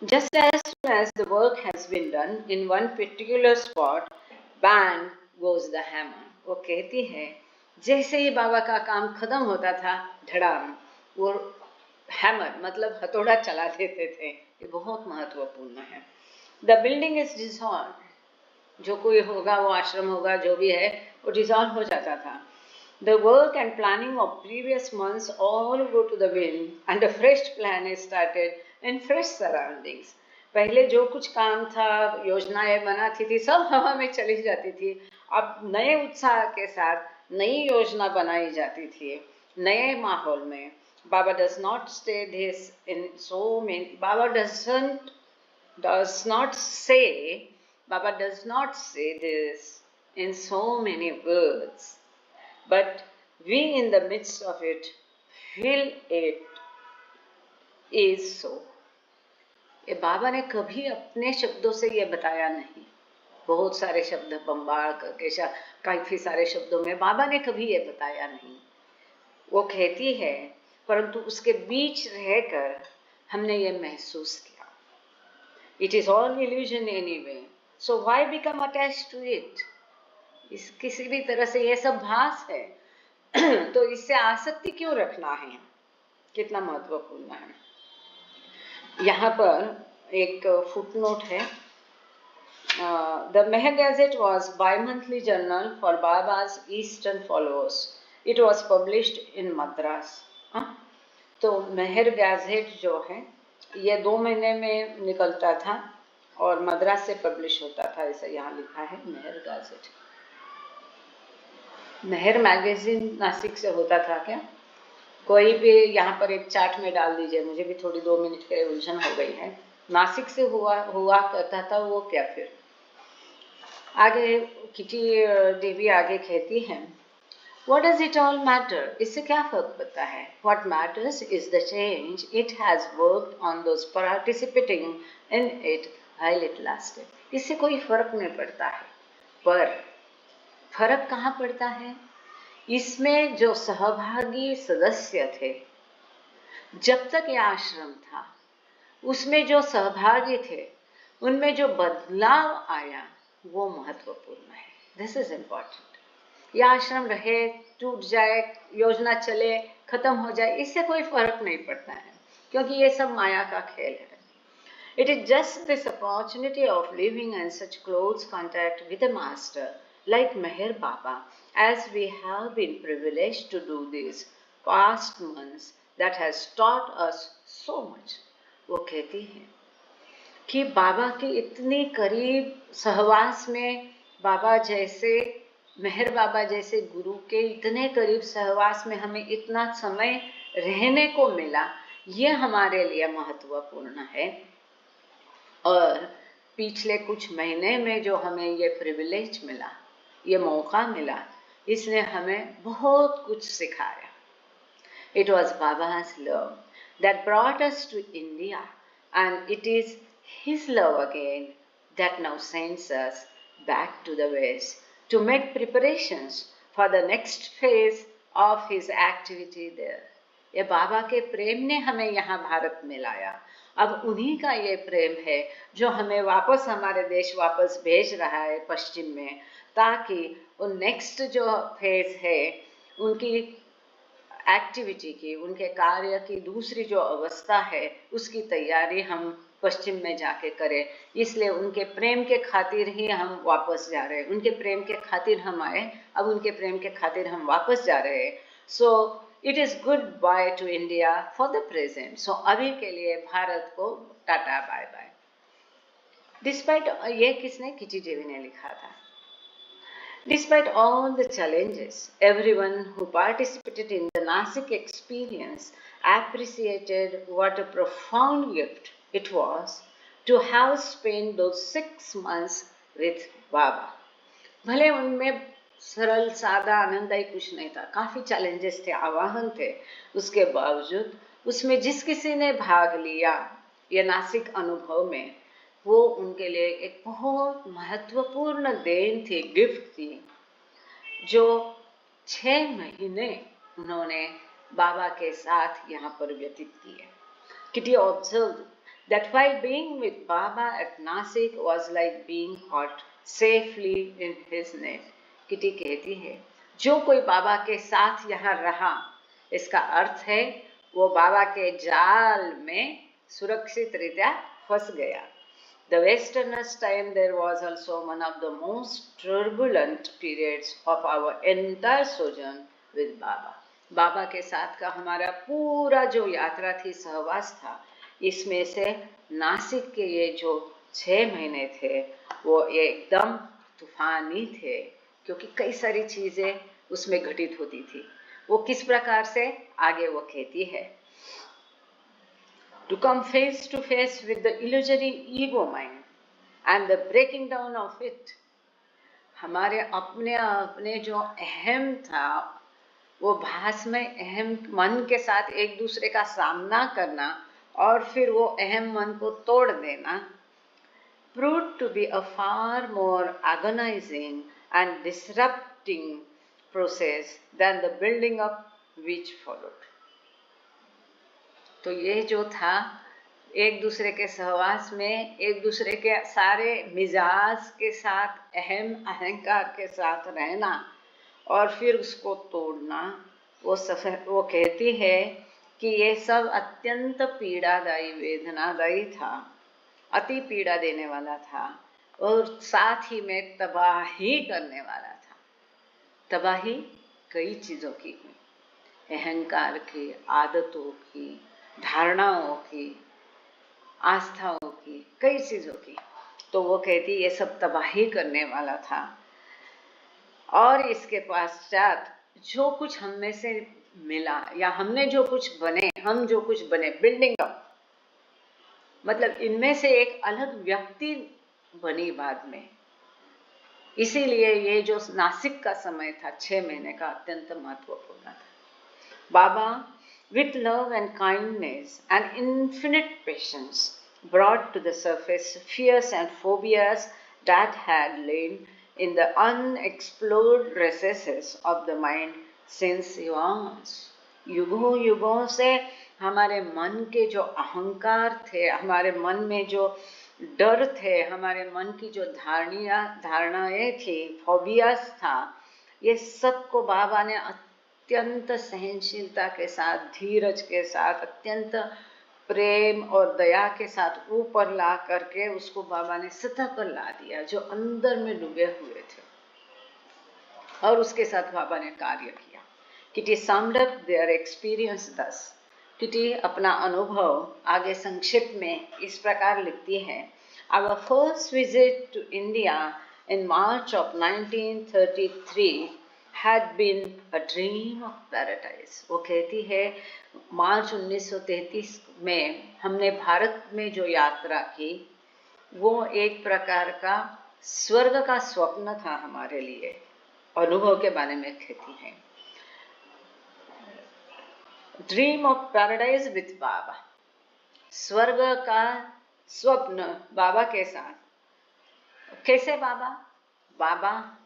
S2: Just as soon as the work has been done in one particular spot, bang goes the hammer। वो कहती है जैसे ही बाबा का काम खत्म होता था, धड़ाम, वो हैमर मतलब हथौड़ा चला देते थे। ये बहुत महत्वपूर्ण है। The building is dissolve. जो कोई होगा, वो आश्रम होगा, जो भी है, वो डिसॉल्व हो जाता था। The work and planning of previous months all go to the wind and a fresh plan is started in fresh surroundings. पहले जो कुछ काम था, योजनाएं बनाती थी, सब हवा में चली जाती थी। अब नए उत्साह के साथ नई योजना बनाई जाती थी, नए माहौल में। Baba does not say this in so many. Baba does not say this in so many words, but we in the midst of it feel it is so। ये बाबा ने कभी अपने शब्दों से ये बताया नहीं। बहुत सारे शब्द बम्बाड़ करके काफी सारे शब्दों में बाबा ने कभी ये बताया नहीं। वो कहती है, परंतु उसके बीच रहकर हमने ये महसूस किया। It is all illusion anyway, so why become attached to it. इस किसी भी तरह से ये सब भास है तो इससे आसक्ति क्यों रखना है। कितना महत्वपूर्ण है। यहाँ पर एक फुटनोट है। The Meher Gazette was bi-monthly journal for Baba's Eastern followers. It was published in Madras. तो मेहर गैजेट जो है ये 2 महीने में निकलता था और मद्रास से पब्लिश होता था, ऐसा यहाँ लिखा है मेहर गैजेट। मेहर मैगजीन नासिक से होता था क्या? कोई भी यहाँ पर एक चार्ट में डाल दीजिए, मुझे भी थोड़ी 2 मिनट के लिए उलझन हो गई है। नासिक से हुआ करता था वो क्या? फिर आगे किटी देवी आगे कहती है, What does it all matter? इससे क्या फर्क पड़ता है? What matters is the change it has worked on those participating in it while it lasted. इससे कोई फर्क नहीं पड़ता है, पर फर्क कहाँ पड़ता है? इसमें जो सहभागी सदस्य थे, जब तक ये आश्रम था, उसमें जो सहभागी थे, उनमें जो बदलाव आया वो महत्वपूर्ण है। This is important. यह आश्रम रहे, टूट जाए, योजना चले, खत्म हो जाए, इससे कोई फर्क नहीं पड़ता है, क्योंकि ये सब माया का खेल है। It is just this opportunity of living in such close contact with the Master, like Meher Baba, as we have been privileged to do these past months, that has taught us so much. वो कहती है कि बाबा के इतनी करीब सहवास में, बाबा जैसे मेहर बाबा जैसे गुरु के इतने करीब सहवास में हमें इतना समय रहने को मिला, ये हमारे लिए महत्वपूर्ण है। और पिछले कुछ महीने में जो हमें ये प्रिविलेज मिला, ये मौका मिला, इसने हमें बहुत कुछ सिखाया। It was Baba's love that brought us to India, and it is his love again that now sends us back to the West to make preparations for the next phase of his activity there. ये बाबा के प्रेम ने हमें यहाँ भारत में लाया। अब उन्हीं का ये प्रेम है जो हमें वापस हमारे देश वापस भेज रहा है पश्चिम में, ताकि वो नेक्स्ट जो फेज है उनकी एक्टिविटी की, उनके कार्य की दूसरी जो अवस्था है, उसकी तैयारी हम पश्चिम में जाके करें। इसलिए उनके प्रेम के खातिर ही हम वापस जा रहे हैं। उनके प्रेम के खातिर हम आए, अब उनके प्रेम के खातिर हम वापस जा रहे हैं। So it is goodbye to India for the present. सो अभी के लिए भारत को टाटा बाय बाय। डिस्पाइट, ये किसने? किटी देवी ने लिखा था। Despite all the challenges, everyone who participated in the Nasik experience appreciated what a profound gift it was to have spent those 6 months with Baba. भले उनमें सरल सादा आनंददायी कुछ नहीं था, काफ़ी चैलेंजेस थे, आह्वान थे, उसके बावजूद उसमें जिस किसी ने भाग लिया ये नासिक अनुभव में, वो उनके लिए एक बहुत महत्वपूर्ण देन थी, गिफ्ट थी, जो 6 महीने उन्होंने बाबा के साथ यहाँ पर व्यतीत किए। Kitty observed that while being with Baba at Nasik was like being caught safely in his net. Kitty कहती है, जो कोई बाबा के साथ यहाँ रहा, इसका अर्थ है वो बाबा के जाल में सुरक्षित रीत्या फंस गया। The Westerners' time there was also one of the most turbulent periods of our entire sojourn with Baba. बाबा के साथ का हमारा पूरा जो यात्रा थी, सहवास था, इसमें से नासिक के ये जो 6 महीने थे वो एकदम तूफानी थे, क्योंकि कई सारी चीज़ें उसमें घटित होती थी। वो किस प्रकार से, आगे वो कहती है, to come face to face with the illusory ego mind and the breaking down of it. हमारे अपने जो अहम था, वो भास में अहम मन के साथ एक दूसरे का सामना करना और फिर वो अहम मन को तोड़ देना proved to be a far more agonizing and disrupting process than the building up which followed. तो ये जो था एक दूसरे के सहवास में एक दूसरे के सारे मिजाज के साथ अहम अहंकार के साथ रहना और फिर उसको तोड़ना, वो कहती है कि ये सब अत्यंत पीड़ादायी वेदनादायी था, अति पीड़ा देने वाला था और साथ ही में तबाही करने वाला था। तबाही कई चीज़ों की हुई, अहंकार की, आदतों की, धारणाओं की, आस्थाओं की, कई चीज़ों की। तो वो कहती ये सब तबाही करने वाला था। और इसके पश्चात जो कुछ हम में से मिला या हमने जो कुछ बने, हम जो कुछ बने, बिल्डिंग अप, मतलब इनमें से एक अलग व्यक्ति बनी बाद में। इसीलिए ये जो नासिक का समय था 6 महीने का अत्यंत महत्वपूर्ण था। बाबा with love and kindness and infinite patience brought to the surface fears and phobias that had lain in the unexplored recesses of the mind since eons. युगों युगों से हमारे मन के जो अहंकार थे, हमारे मन में जो डर थे, हमारे मन की जो धारणाएं थी, फोबियास था, ये सब को बाबा ने अत्यंत सहनशीलता के साथ, धीरज के साथ, अत्यंत प्रेम और दया के साथ ऊपर ला करके उसको बाबा ने सतह पर ला दिया, जो अंदर में डूबे हुए थे। और उसके साथ बाबा ने कार्य किया। Kitty summed up their experience thus. Kitty अपना अनुभव आगे संक्षिप्त में इस प्रकार लिखती है। Our first visit to India in March of 1933 had been a dream of paradise. वो कहती है मार्च 1933 में हमने भारत में जो यात्रा की वो एक प्रकार का स्वर्ग का स्वप्न था हमारे लिए। अनुभव के बारे में कहती है ड्रीम ऑफ पैराडाइज विथ बाबा, स्वर्ग का स्वप्न बाबा के साथ। कैसे बाबा? बाबा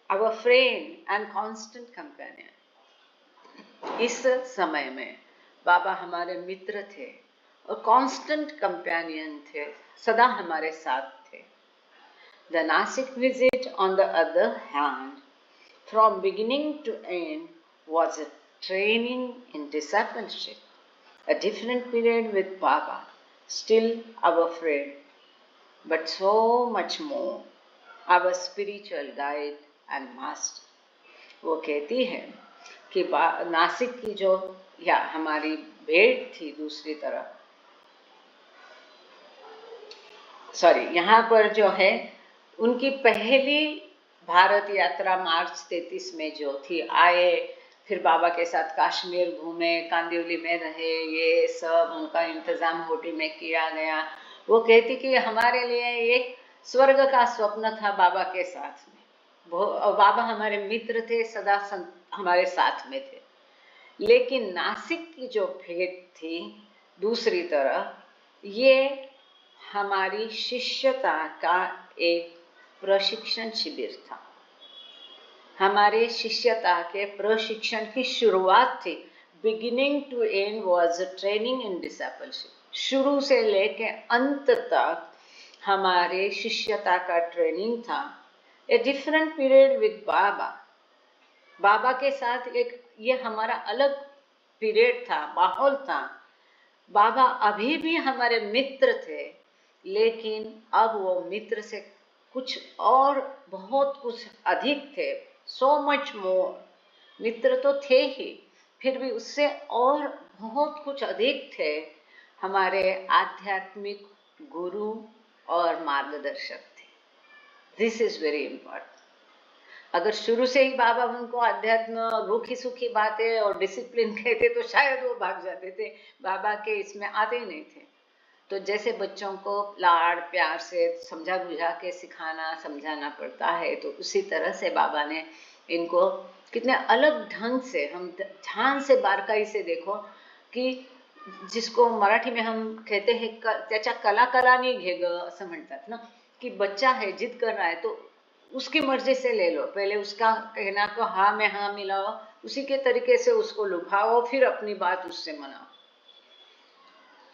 S2: our friend and constant companion. इस समय में बाबा हमारे मित्र थे और constant companion थे, सदा हमारे साथ थे। The Nasik visit, on the other hand, from beginning to end, was a training in discipleship, a different period with Baba, still our friend, but so much more, our spiritual guide and master. वो कहती है कि नासिक की जो या हमारी भेंट थी दूसरी तरफ, यहाँ पर जो है उनकी पहली भारत यात्रा मार्च 33 में जो थी, आए, फिर बाबा के साथ कश्मीर घूमे, कांदिवली में रहे, ये सब उनका इंतजाम होटल में किया गया। वो कहती कि हमारे लिए एक स्वर्ग का स्वप्न था बाबा के साथ में। बाबा हमारे मित्र थे, सदा हमारे साथ में थे। लेकिन नासिक की जो भेंट थी दूसरी तरफ, ये हमारी शिष्यता का एक प्रशिक्षण शिविर था। हमारे शिष्यता के प्रशिक्षण की शुरुआत थी। Beginning to end was a training in discipleship. शुरू से लेके अंत तक हमारे शिष्यता का ट्रेनिंग था। ए डिफरेंट पीरियड विद बाबा, बाबा के साथ एक ये हमारा अलग पीरियड था, माहौल था। बाबा अभी भी हमारे मित्र थे, लेकिन अब वो मित्र से कुछ और बहुत कुछ अधिक थे। सो मच मोर, मित्र तो थे ही, फिर भी उससे और बहुत कुछ अधिक थे, हमारे आध्यात्मिक गुरु और मार्गदर्शक थे। This is very important. अगर शुरू से ही बाबा उनको अध्यात्म, रूखी सूखी बातें और डिसिप्लिन कहते तो शायद वो भाग जाते थे, बाबा के इसमें आते ही नहीं थे। तो जैसे बच्चों को लाड़ प्यार से समझा बुझा के सिखाना समझाना पड़ता है, तो उसी तरह से बाबा ने इनको कितने अलग ढंग से, हम ध्यान से बारकाई से देखो कि जिसको मराठी में हम कहते हैं त्याच्या कलाकलानी घे ग असं म्हणतात ना, कि बच्चा है जिद कर रहा है तो उसकी मर्जी से ले लो, पहले उसका कहना को हाँ में हाँ मिलाओ, उसी के तरीके से उसको लुभाओ, फिर अपनी बात उससे मनाओ।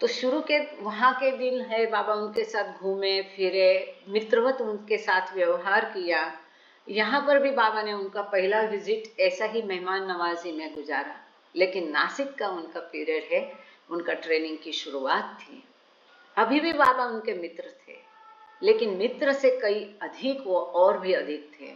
S2: तो शुरू के वहाँ के दिन है, बाबा उनके साथ घूमे फिरे, मित्रवत उनके साथ व्यवहार किया। यहाँ पर भी बाबा ने उनका पहला विजिट ऐसा ही मेहमान नवाजी में गुजारा, लेकिन नासिक का उनका पीरियड है, उनका ट्रेनिंग की शुरुआत थी। अभी भी बाबा उनके मित्र थे, लेकिन मित्र से कई अधिक वो और भी अधिक थे,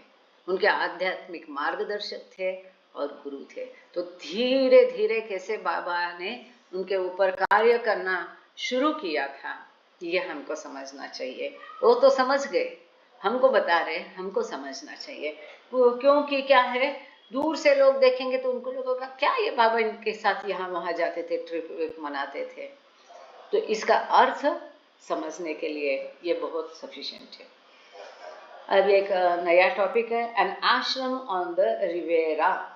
S2: उनके आध्यात्मिक मार्गदर्शक थे और गुरु थे। तो धीरे धीरे कैसे बाबा ने उनके ऊपर कार्य करना शुरू किया था, ये हमको समझना चाहिए। वो तो समझ गए, हमको बता रहे, हमको समझना चाहिए। क्योंकि क्या है, दूर से लोग देखेंगे तो उनको लगेगा क्या ये बाबा इनके साथ यहाँ वहाँ जाते थे, ट्रिप मनाते थे। तो इसका अर्थ समझने के लिए ये बहुत सफिशिएंट है। अब एक नया टॉपिक है, an ashram on the Riviera.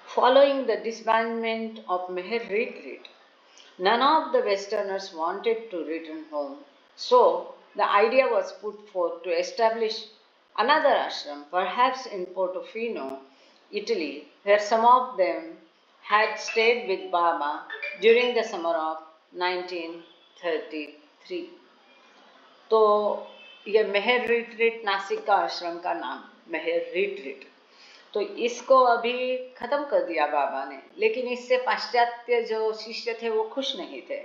S2: Following the disbandment of Meher retreat, none of the Westerners wanted to return home. So the idea was put forth to establish another ashram, perhaps in Portofino, Italy, where some of them had stayed with Baba during the summer of 1933. तो ये मेहर retreat Nashik का आश्रम का नाम मेहर retreat, तो इसको अभी खत्म कर दिया बाबा ने, लेकिन इससे पाश्चात्य जो शिष्य थे वो खुश नहीं थे।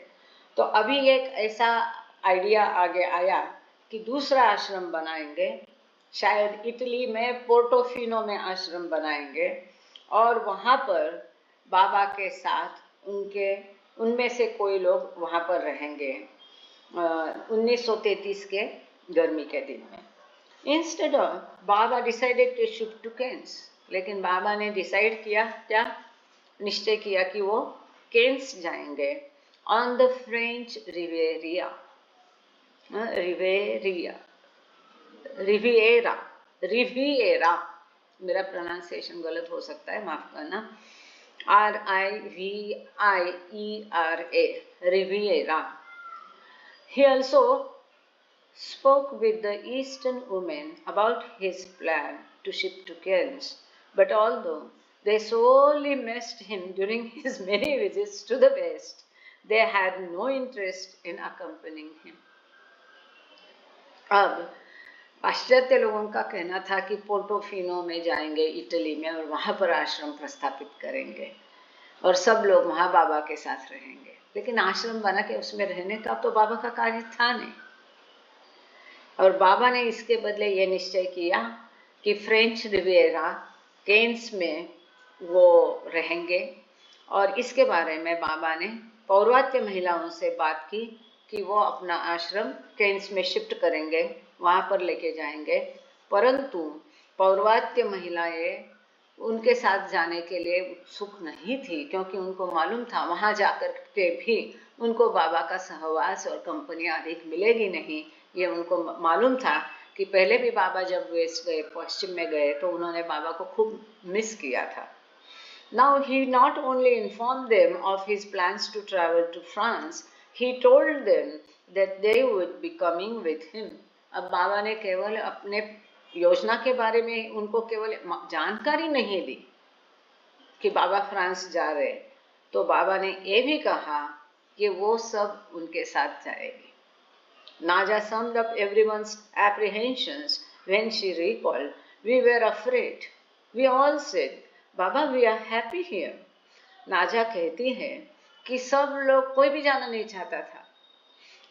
S2: तो अभी एक ऐसा आइडिया आगे आया कि दूसरा आश्रम बनाएंगे, शायद इटली में पोर्टोफिनो में आश्रम बनाएंगे, और वहाँ पर बाबा के साथ उनमें से कोई लोग वहाँ पर रहेंगे 1933 के गर्मी के दिन में। Instead of Baba decided to shift to Cannes, लेकिन बाबा ने डिसाइड किया, क्या निश्चय किया कि वो केन्स जाएंगे, on the French Riviera, Riviera, मेरा प्रोनाउंसिएशन गलत हो सकता है, माफ करना, RIVIERA, Riviera. He also spoke with the Eastern women about his plan to ship to Cairns, but although they sorely missed him during his many visits to the West, they had no interest in accompanying him. अब पाश्चात्य लोगों का कहना था कि Portofino में जाएंगे Italy में, और वहाँ पर आश्रम प्रस्थापित करेंगे और सब लोग वहाँ बाबा के साथ रहेंगे, लेकिन आश्रम बना के उसमें रहने का तो बाबा का कार्य था नहीं। और बाबा ने इसके बदले ये निश्चय किया कि फ्रेंच रिविएरा केन्स में वो रहेंगे, और इसके बारे में बाबा ने पौर्वात्य महिलाओं से बात की कि वो अपना आश्रम केन्स में शिफ्ट करेंगे, वहाँ पर लेके जाएंगे। परंतु पौर्वात्य महिलाएं उनके साथ जाने के लिए उत्सुक नहीं थी, क्योंकि उनको मालूम था वहाँ जाकर के भी उनको बाबा का सहवास और कंपनी अधिक मिलेगी नहीं। ये उनको मालूम था कि पहले भी बाबा जब वेस्ट गए, पश्चिम में गए, तो उन्होंने बाबा को खूब मिस किया था। Now he not only informed them of his plans to travel to France, he told them that they would be coming with him. अब बाबा ने केवल अपने योजना के बारे में उनको केवल जानकारी नहीं दी कि बाबा फ्रांस जा रहे, तो बाबा ने ये भी कहा कि वो सब उनके साथ जाएगी। Naja summed up everyone's apprehensions when she recalled, "We were afraid. We all said, Baba, we are happy here." नाजा कहती है कि सब लोग, कोई भी जाना नहीं चाहता था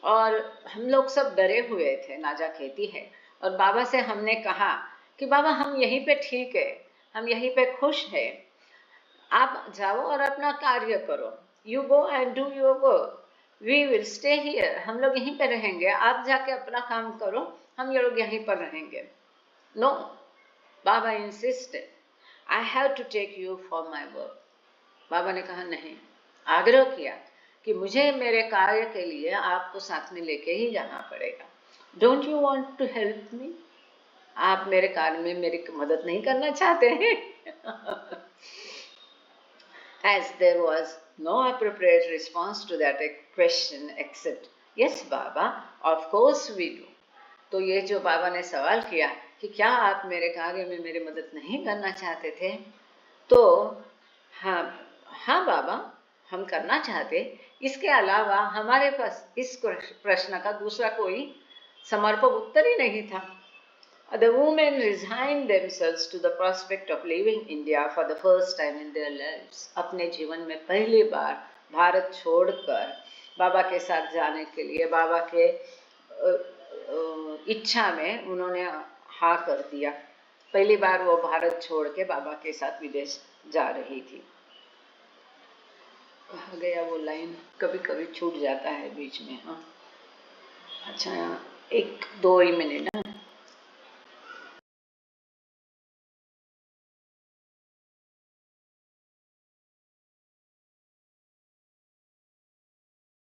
S2: और हम लोग सब डरे हुए थे, नाजा कहती है, और बाबा से हमने कहा कि बाबा हम यहीं पे ठीक है, हम यहीं पे खुश है, आप जाओ और अपना कार्य करो, you go and do your work, we will stay here, हम लोग यहीं पे रहेंगे, आप जाके अपना काम करो, हम ये लोग यहीं पर रहेंगे। No, Baba insisted, I have to take you for my work. Baba ने कहा नहीं, आग्रह किया कि मुझे मेरे कार्य के लिए आपको साथ में लेके ही जाना पड़ेगा। Don't you want to help me? आप मेरे कार्य में मेरी मदद नहीं करना चाहते हैं? As there was no appropriate response to that question except yes Baba, of course we do. तो ये जो बाबा ने सवाल किया कि क्या आप मेरे कार्य में मेरी मदद नहीं करना चाहते थे, तो हाँ हाँ बाबा, हम करना चाहते। इसके अलावा हमारे पास इस प्रश्न का दूसरा कोई समर्पक उत्तर ही नहीं था। The women resigned themselves to the prospect of leaving India for the first time in their lives. अपने जीवन में पहली बार भारत छोड़कर बाबा के साथ जाने के लिए बाबा के इच्छा में उन्होंने हाँ कर दिया। पहली बार वो भारत छोड़ के बाबा के साथ विदेश जा रही थी। कहाँ गया वो लाइन, कभी कभी छूट जाता है बीच में। हाँ अच्छा, 1-2 ही मिनट।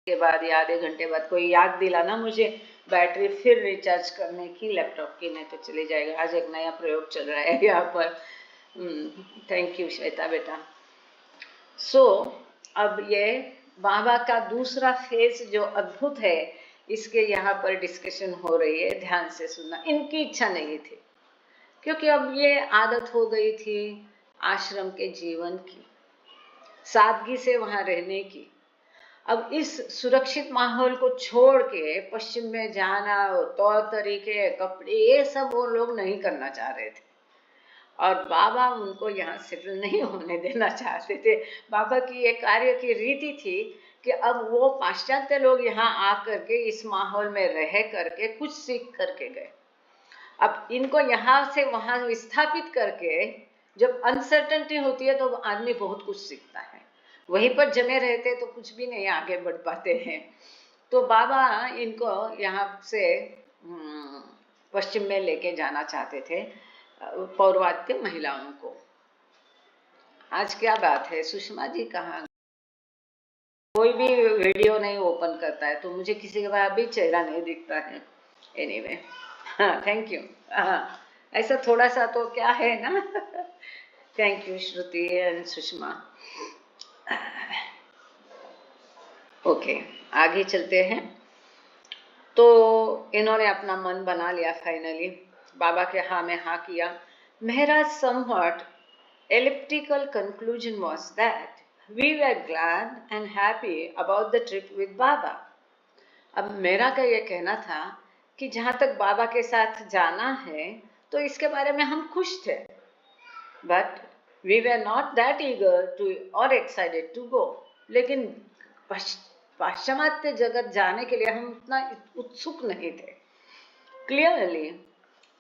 S2: के बाद या आधे घंटे बाद कोई याद दिलाना मुझे बैटरी फिर रिचार्ज करने की लैपटॉप की, नहीं तो चले जाएगा। आज एक नया प्रयोग चल रहा है यहाँ पर। थैंक यू श्वेता बेटा। अब ये बाबा का दूसरा फेज जो अद्भुत है, इसके यहाँ पर डिस्कशन हो रही है, ध्यान से सुनना। इनकी इच्छा नहीं थी, क्योंकि अब ये आदत हो गई थी आश्रम के जीवन की, सादगी से वहाँ रहने की। अब इस सुरक्षित माहौल को छोड़ के पश्चिम में जाना, तौर तरीके, कपड़े, ये सब वो लोग नहीं करना चाह रहे थे, और बाबा उनको यहाँ सेटल नहीं होने देना चाहते थे। बाबा की ये कार्य की रीति थी कि अब वो पाश्चात्य लोग यहाँ आकर के इस माहौल में रह करके कुछ सीख करके गए। अब इनको यहाँ से वहाँ विस्थापित करके जब अनसर्टेनिटी होती है तो आदमी बहुत कुछ सीखता है। वहीं पर जमे रहते तो कुछ भी नहीं आगे बढ़ पाते हैं। तो बाबा इनको यहाँ से पश्चिम में लेके जाना चाहते थे, पौरवात्य महिलाओं को। आज क्या बात है, सुषमा जी कहाँ? कोई भी वीडियो नहीं ओपन करता है, तो मुझे किसी के बाद भी चेहरा नहीं दिखता है। एनीवे, हाँ थैंक यू। हाँ ऐसा थोड़ा सा तो क्या है ना। Thank you Shruti and Sushma. Okay, आगे चलते हैं। तो इन्होंने अपना मन बना लिया फाइनली, बाबा के हाँ में हाँ किया। Maharaj's somewhat elliptical conclusion was that we were glad and happy about the trip with Baba. अब मेरा का ये कहना था कि जहाँ तक बाबा के साथ जाना है तो इसके बारे में हम खुश थे, but we were not that eager to or excited to go. लेकिन पाश्चिमात्य जगत जाने के लिए हम उतना उत्सुक नहीं थे। Clearly,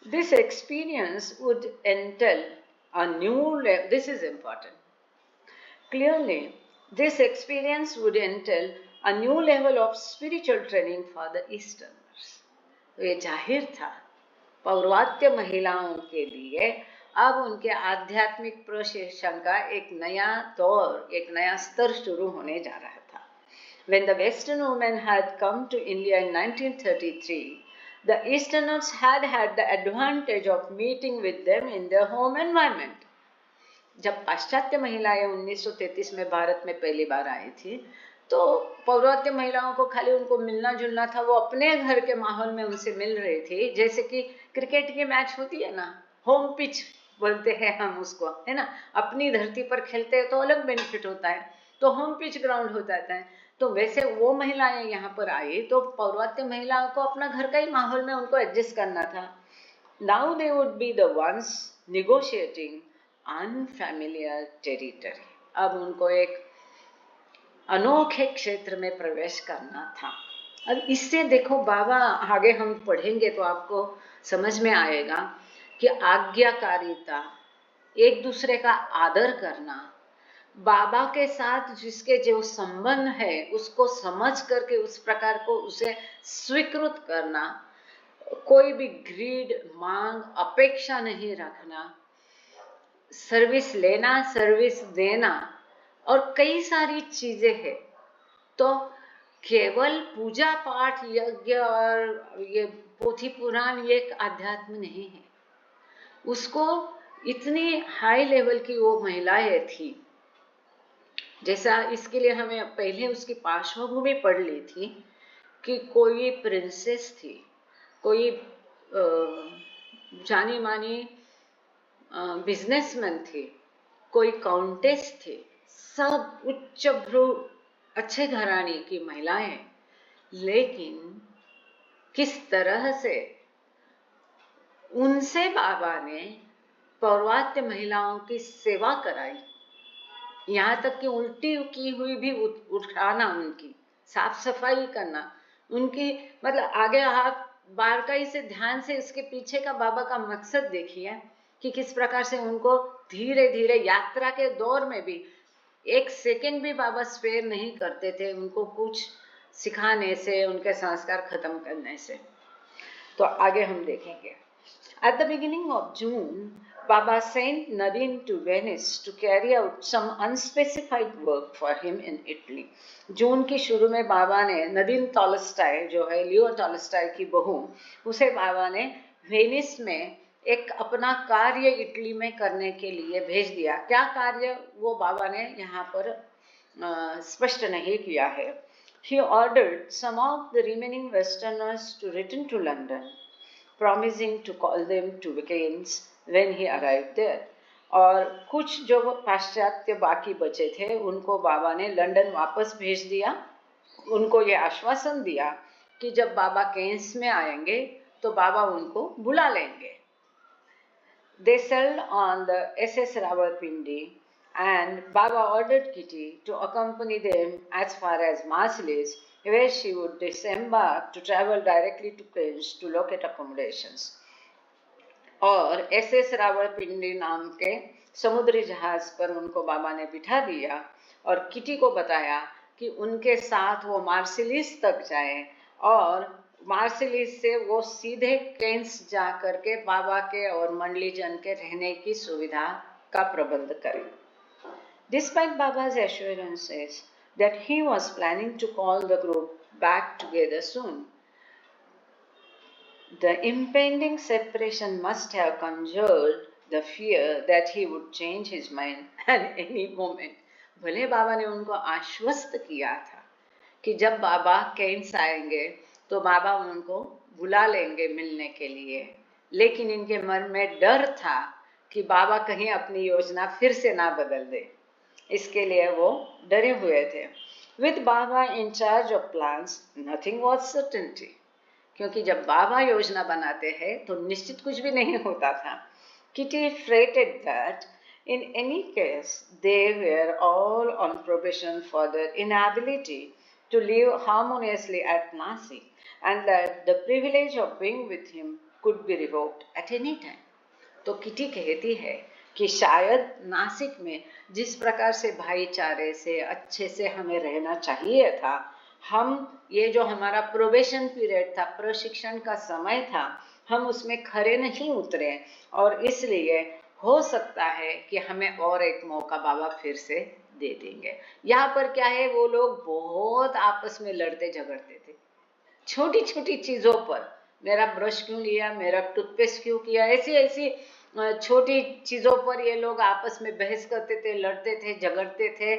S2: this experience would entail a new level. This is important. Clearly, this experience would entail a new level of spiritual training for the Easterners. तो ये जाहिर था पौरवात्य महिलाओं के लिए अब उनके आध्यात्मिक प्रशिक्षण का एक नया दौर, एक नया स्तर शुरू होने जा रहा था। When the Western women had come to India in 1933, the Easterners had had the advantage of meeting with them in their home environment. जब पाश्चात्य महिलाएं 1933 में भारत में पहली बार आई थी, तो पौरवात्य महिलाओं को खाली उनको मिलना जुलना था, वो अपने घर के माहौल में उनसे मिल रही थी। जैसे कि क्रिकेट की मैच होती है ना, होम पिच बोलते हैं हम उसको, है ना। अपनी धरती पर खेलते हैं तो अलग बेनिफिट होता है, तो होम पिच ग्राउंड हो जाता है। तो वैसे वो महिलाएं यहाँ पर आई तो पौरवात्य महिलाओं को अपना घर का ही माहौल में उनको एडजस्ट करना था। Now they would be the ones negotiating unfamiliar territory. अब उनको एक अनोखे क्षेत्र में प्रवेश करना था। अब इससे देखो बाबा, आगे हम पढ़ेंगे तो आपको समझ में आएगा कि आज्ञाकारिता, एक दूसरे का आदर करना, बाबा के साथ जिसके जो संबंध है उसको समझ करके उस प्रकार को उसे स्वीकृत करना, कोई भी ग्रीड, मांग, अपेक्षा नहीं रखना, सर्विस लेना, सर्विस देना, और कई सारी चीजें हैं। तो केवल पूजा पाठ, यज्ञ और ये पोथी पुराण ये एक आध्यात्म नहीं है। उसको इतनी हाई लेवल की वो महिलाएं थी जैसा इसके लिए हमें पहले उसकी पार्श्वभूमि पढ़ ली थी कि कोई प्रिंसेस थी, कोई जानी मानी बिजनेसमैन थी, कोई काउंटेस थी, सब उच्च भ्रू अच्छे घराने की महिलाएं, लेकिन किस तरह से उनसे बाबा ने पौर्वात्य महिलाओं की सेवा कराई, यहाँ तक कि उल्टी की हुई भी उठाना, उनकी साफ सफाई करना, उनकी मतलब आगे आप बारकाई से ध्यान से इसके पीछे का बाबा का मकसद देखिए कि किस प्रकार से उनको धीरे धीरे यात्रा के दौर में भी एक सेकंड भी बाबा स्पेयर नहीं करते थे, उनको कुछ सिखाने से, उनके संस्कार खत्म करने से। तो आगे हम देखेंगे। At the beginning of June, Baba sent Nadine to Venice to carry out some unspecified work for him in Italy. जून की शुरू में बाबा ने नदीन टॉलस्टॉय, जो है लियो टॉलस्टॉय की बहू, उसे बाबा ने वेनिस में एक अपना कार्य इटली में करने के लिए भेज दिया। क्या कार्य वो बाबा ने यहाँ पर स्पष्ट नहीं किया है। He ordered some of the remaining Westerners to return to London, promising to call them to vacations when he arrived there. और कुछ जो पाश्चात्य बाकी बचे थे उनको बाबा ने लंदन वापस भेज दिया। उनको ये आश्वासन दिया कि जब बाबा केन्स में आएंगे तो बाबा उनको बुला लेंगे। They sailed on the SS Rawalpindi and Baba ordered Kitty to accompany them as far as Marseilles, where she would disembark to travel directly to Cairns to locate accommodations. और SS रावलपिंडी नाम के समुद्री जहाज पर उनको बाबा ने बिठा दिया और किटी को बताया कि उनके साथ वो मार्सिलिस तक जाए और मार्सिलिस से वो सीधे केन्स जा करके बाबा के और मंडली जन के रहने की सुविधा का प्रबंध करें। Despite Baba's assurances that he was planning to call the group back together soon, the impending separation must have conjured the fear that he would change his mind at any moment. भले बाबा ने उनको आश्वस्त किया था कि जब बाबा Keynes आएंगे तो बाबा उनको बुला लेंगे मिलने के लिए, लेकिन इनके मन में डर था कि बाबा कहीं अपनी योजना फिर से ना बदल दे, इसके लिए वो डरे हुए थे। With Baba in charge of plans, nothing was certainty. क्योंकि जब बाबा योजना बनाते हैं तो निश्चित कुछ भी नहीं होता था। Kitty fretted that in any case they were all on probation for their inability to live harmoniously at Nasi, and that the privilege of being with him could be revoked at any time. तो kitty कहती है कि शायद नासिक में जिस प्रकार से भाईचारे से अच्छे से हमें रहना चाहिए था, हम ये जो हमारा प्रोबेशन पीरियड था, प्रशिक्षण का समय था, हम उसमें खरे नहीं उतरे और इसलिए हो सकता है कि हमें और एक मौका बाबा फिर से दे देंगे। यहाँ पर क्या है, वो लोग बहुत आपस में लड़ते झगड़ते थे, छोटी छोटी चीजों पर, मेरा ब्रश क्यों लिया, मेरा टूथपेस्ट क्यों किया, ऐसी ऐसी छोटी चीजों पर ये लोग आपस में बहस करते थे, लड़ते थे, झगड़ते थे।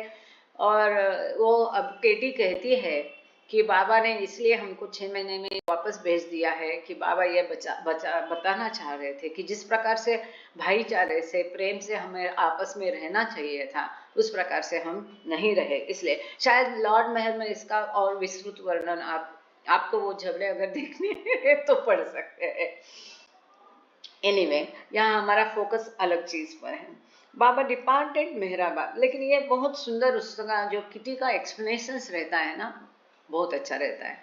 S2: और वो अब केटी कहती है कि बाबा ने इसलिए हमको 6 महीने में वापस भेज दिया है कि बाबा ये बताना चाह रहे थे कि जिस प्रकार से भाईचारे से, प्रेम से हमें आपस में रहना चाहिए था, उस प्रकार से हम नहीं रहे। इसलिए शायद लॉर्ड मेहर में इसका और विस्तृत वर्णन आपको वो झगड़े अगर देखने हैं तो पढ़ सकते हैं। एनीवे, यहाँ हमारा फोकस अलग चीज पर है। बाबा डिपार्टेड मेहराबाद, लेकिन ये बहुत सुंदर उसका जो किटी का एक्सप्लेनेशंस रहता है ना, बहुत अच्छा रहता है।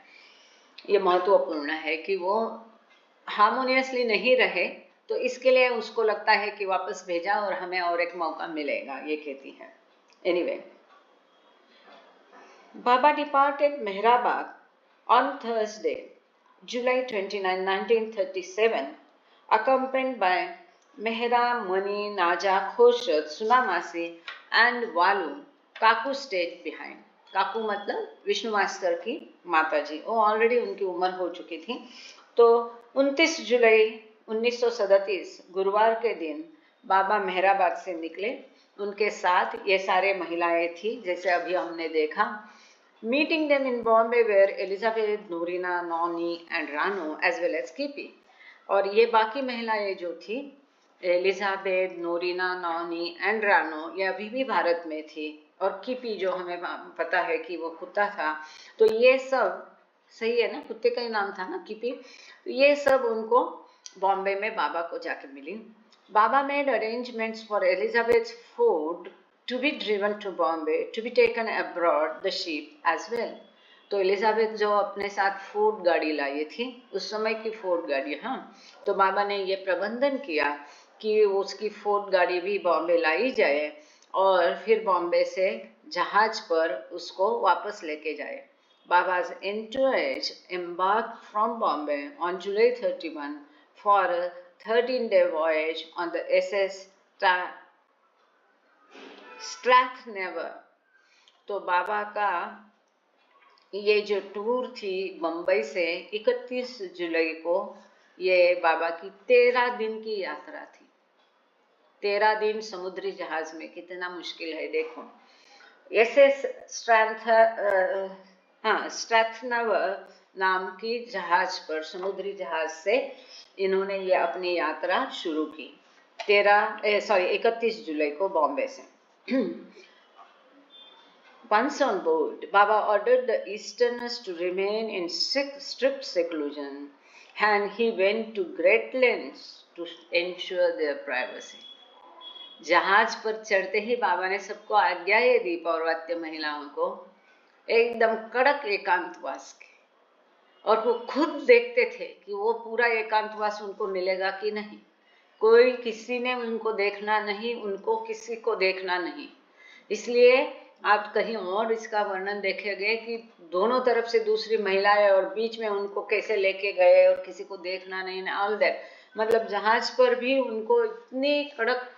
S2: ये महत्वपूर्ण है कि वो हार्मोनियसली नहीं रहे, तो इसके लिए उसको लगता है कि वापस भेजा और हमें और एक मौका मिलेगा, ये कहती है। Anyway, Baba departed Mehrabad on Thursday, July 29, 1937, accompanied by Mehra, Mani, Naja, Khorshad, Sunamasi and Walu. Kaku stayed behind. काकू मतलब विष्णु मास्टर की माता जी, वो ऑलरेडी उनकी उम्र हो चुकी थी। तो 29 जुलाई 1937 गुरुवार के दिन बाबा मेहराबाद से निकले उनके साथ ये सारे महिलाएं थी, जैसे अभी हमने देखा। Meeting them in Bombay where Elizabeth, Norina, Nonny and Rano as well as Kippy. और ये बाकी महिलाएं जो थी, एलिजाबेथ, नूरिना, नॉनी एंड रानो, ये अभी भी भारत में थी। और कीपी जो हमें पता है कि वो कुत्ता था, तो ये सब सही है ना, कुत्ते का ही नाम था ना कीपी। ये सब उनको बॉम्बे में बाबा को जाके मिली। Baba made arrangements for Elizabeth food to be driven to Bombay to be taken abroad the ship as well. तो एलिजाबेथ जो अपने साथ फूड गाड़ी लाई थी, उस समय की फूड गाड़ी, हाँ, तो बाबा ने ये प्रबंधन किया कि उसकी फूड गाड़ी भी बॉम्बे लाई जाए और फिर बॉम्बे से जहाज पर उसको वापस लेके जाए। Baba's entourage embarked from Bombay on July 31 for a 13-day voyage on the SS Strathnever। तो बाबा का ये जो टूर थी बम्बई से 31 जुलाई को, ये बाबा की 13 दिन की यात्रा थी। 13 दिन समुद्री जहाज में, कितना मुश्किल है देखो। SS स्ट्रैथनवर नाम की जहाज पर, समुद्री जहाज से इन्होंने ये अपनी यात्रा शुरू की 31 जुलाई को बॉम्बे से। Once on board, Baba ordered the Easterners to remain in strict seclusion, and he went to great lengths to ensure their privacy। जहाज पर चढ़ते ही बाबा ने सबको आज्ञा ये दी, पौर्वात्य महिलाओं को, एकदम कड़क एकांतवास के। और वो खुद देखते थे कि वो पूरा एकांतवास उनको मिलेगा कि नहीं। कोई किसी ने उनको देखना नहीं, उनको किसी को देखना नहीं। इसलिए आप कहीं और इसका वर्णन देखेंगे कि दोनों तरफ से दूसरी महिलाएं और बीच में उनको कैसे लेके गए और किसी को देखना नहीं, ऑल दैट। मतलब जहाज पर भी उनको इतनी कड़क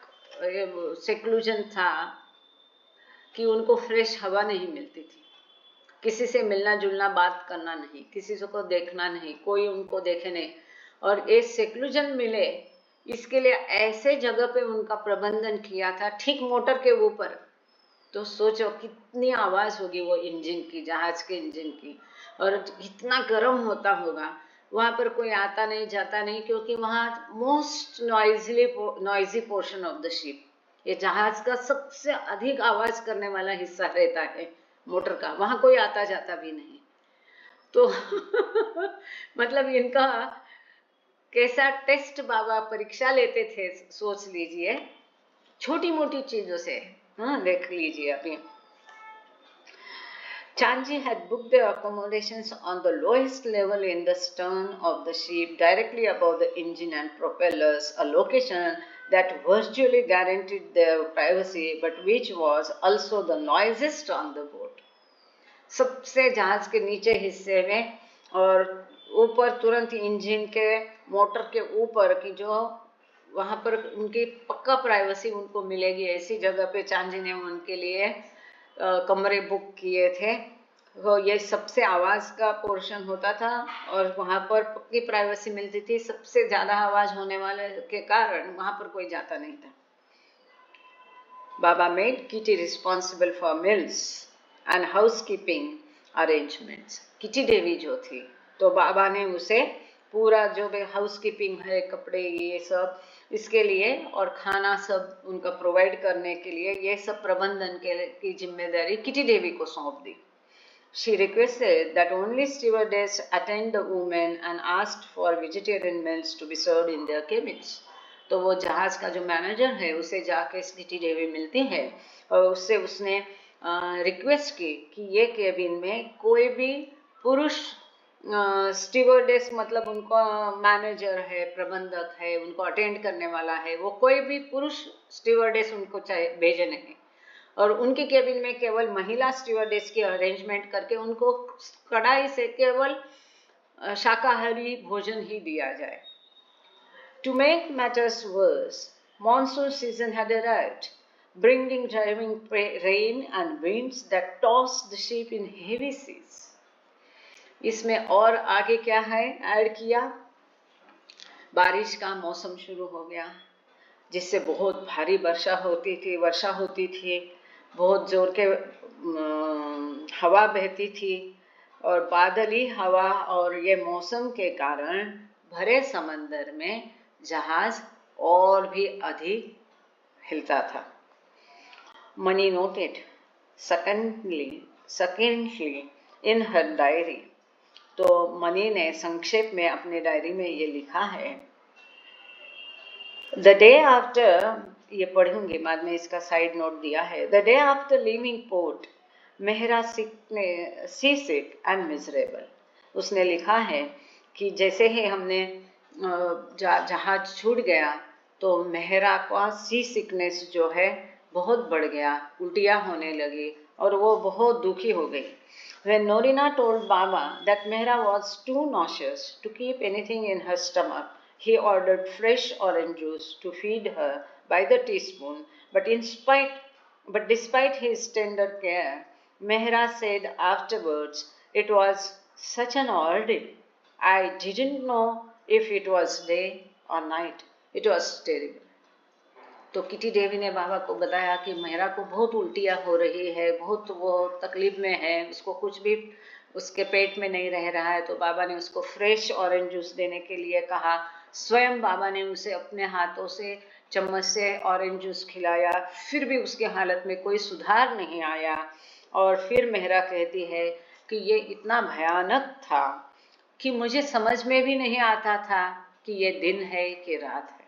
S2: सेक्लूजन था कि उनको फ्रेश हवा नहीं मिलती थी, किसी से मिलना जुलना, बात करना नहीं, किसी को देखना नहीं, कोई उनको देखे नहीं। और ये सेक्लूजन मिले, इसके लिए ऐसे जगह पे उनका प्रबंधन किया था, ठीक मोटर के ऊपर। तो सोचो कितनी आवाज होगी वो इंजन की, जहाज के इंजन की, और कितना गर्म होता होगा। वहां पर कोई आता नहीं जाता नहीं, क्योंकि वहां most noisy portion of the ship, ये जहाज का सबसे अधिक आवाज करने वाला हिस्सा रहता है मोटर का, वहां कोई आता जाता भी नहीं। तो मतलब इनका कैसा टेस्ट बाबा परीक्षा लेते थे, सोच लीजिए, छोटी मोटी चीजों से। हाँ, देख लीजिए अभी। Chanji had booked the accommodations on the lowest level in the stern of the ship, directly above the engine and propellers, a location that virtually guaranteed their privacy, but which was also the noisiest on the boat। सबसे जहाज के नीचे हिस्से में और ऊपर तुरंत engine के, मोटर के ऊपर की, जो वहां पर उनकी पक्का प्राइवेसी उनको मिलेगी, ऐसी जगह पे चांदी ने उनके लिए कमरे बुक किए थे। तो ये सबसे आवाज का पोर्शन होता था और वहां पर पक्की प्राइवेसी मिलती थी। सबसे ज्यादा आवाज होने वाले के कारण वहां पर कोई जाता नहीं था। Baba made Kitty responsible for meals and housekeeping arrangements. Kitty Devi जो थी, तो बाबा ने उसे पूरा जो भी हाउसकीपिंग है, कपड़े ये सब, इसके लिए और खाना सब उनका प्रोवाइड करने के लिए, ये सब प्रबंधन की जिम्मेदारी किटी देवी को सौंप दी। She requested that only stewardess attend the women and asked for vegetarian meals to be served in their cabins। तो वो जहाज का जो मैनेजर है, उसे जाके किटी देवी मिलती है और उससे उसने रिक्वेस्ट की कि ये केबिन में कोई भी पुरुष स्टीवर्डेस, मतलब उनको मैनेजर है, प्रबंधक है, उनको अटेंड करने वाला है, वो कोई भी पुरुष स्टीवर्डेस उनको भेजे नहीं, और उनकी केबिन में केवल महिला स्टीवर्डेस की अरेंजमेंट करके उनको कड़ाई से केवल शाकाहारी भोजन ही दिया जाए। To make matters worse, monsoon season had arrived, bringing driving rain and winds that tossed the ship in heavy seas। इसमें और आगे क्या है ऐड किया, बारिश का मौसम शुरू हो गया, जिससे बहुत भारी वर्षा होती थी, बहुत जोर के हवा बहती थी, और बादली हवा और ये मौसम के कारण भरे समंदर में जहाज और भी अधिक हिलता था। Money noted secondly in her diary, तो मनी ने संक्षेप में अपने डायरी में ये लिखा है, द डे आफ्टर, ये पढ़ूंगी बाद में, इसका साइड नोट दिया है, the day after leaving port Mehera seasick and miserable. उसने लिखा है कि जैसे ही हमने जहाज छूट गया तो मेहरा का सी सिकनेस जो है बहुत बढ़ गया, उल्टियाँ होने लगी और वो बहुत दुखी हो गई। When Norina told Baba that Mehra was too nauseous to keep anything in her stomach, he ordered fresh orange juice to feed her by the teaspoon. But despite his tender care, Mehra said afterwards, it was such an ordeal. I didn't know if it was day or night. It was terrible. तो kitty Devi ने बाबा को बताया कि मेहरा को बहुत उल्टियाँ हो रही है, बहुत वो तकलीफ में है, उसको कुछ भी उसके पेट में नहीं रह रहा है। तो बाबा ने उसको फ्रेश ऑरेंज जूस देने के लिए कहा। स्वयं बाबा ने उसे अपने हाथों से चम्मच से ऑरेंज जूस खिलाया, फिर भी उसके हालत में कोई सुधार नहीं आया। और फिर मेहरा कहती है कि ये इतना भयानक था कि मुझे समझ में भी नहीं आता था कि ये दिन है कि रात है।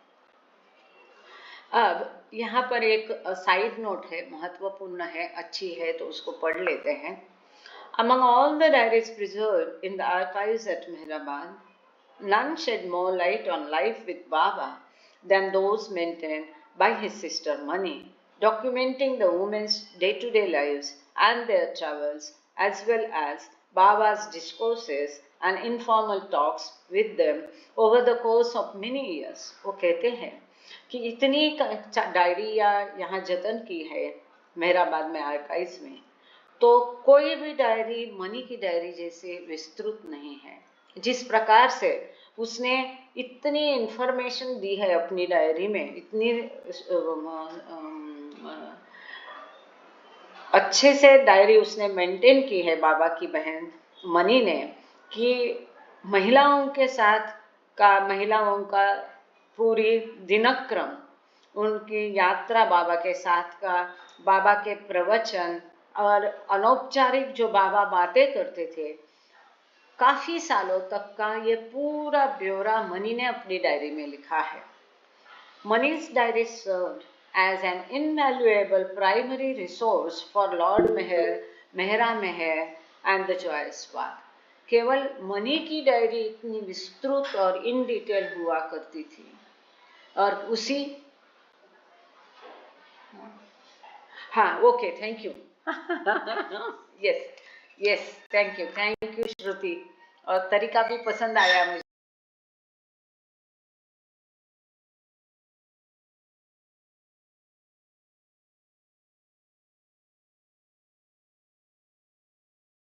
S2: अब यहाँ पर एक साइड नोट है, महत्वपूर्ण है, अच्छी है, तो उसको पढ़ लेते हैं। Among all the diaries preserved in the archives at Mehrabad, none shed more light on life with Baba than those maintained by his sister Mani, documenting the women's day-to-day lives and their travels, as well as Baba's discourses and informal talks with them over the course of many years. वो कहते हैं कि इतनी diarrhoea यहाँ जतन की है Mehrabad में आर्काइव्स में, तो कोई भी डायरी मनी की डायरी जैसे विस्तृत नहीं है। जिस प्रकार से उसने इतनी इंफॉर्मेशन दी है अपनी डायरी में, इतनी अच्छे से डायरी उसने मेंटेन की है बाबा की बहन मनी ने, कि महिलाओं का पूरी दिनक्रम, उनकी यात्रा बाबा के साथ का, बाबा के प्रवचन और अनौपचारिक जो बाबा बातें करते थे काफी सालों तक का, ये पूरा ब्यौरा मनी ने अपनी डायरी में लिखा है। Mani's diary served as an invaluable primary resource for Lord Mehra Meher and the Joyous Path. केवल मनी की डायरी इतनी विस्तृत और इन डिटेल हुआ करती थी, और उसी okay, thank you, yes thank you Shruti, और तरीका भी पसंद आया मुझे।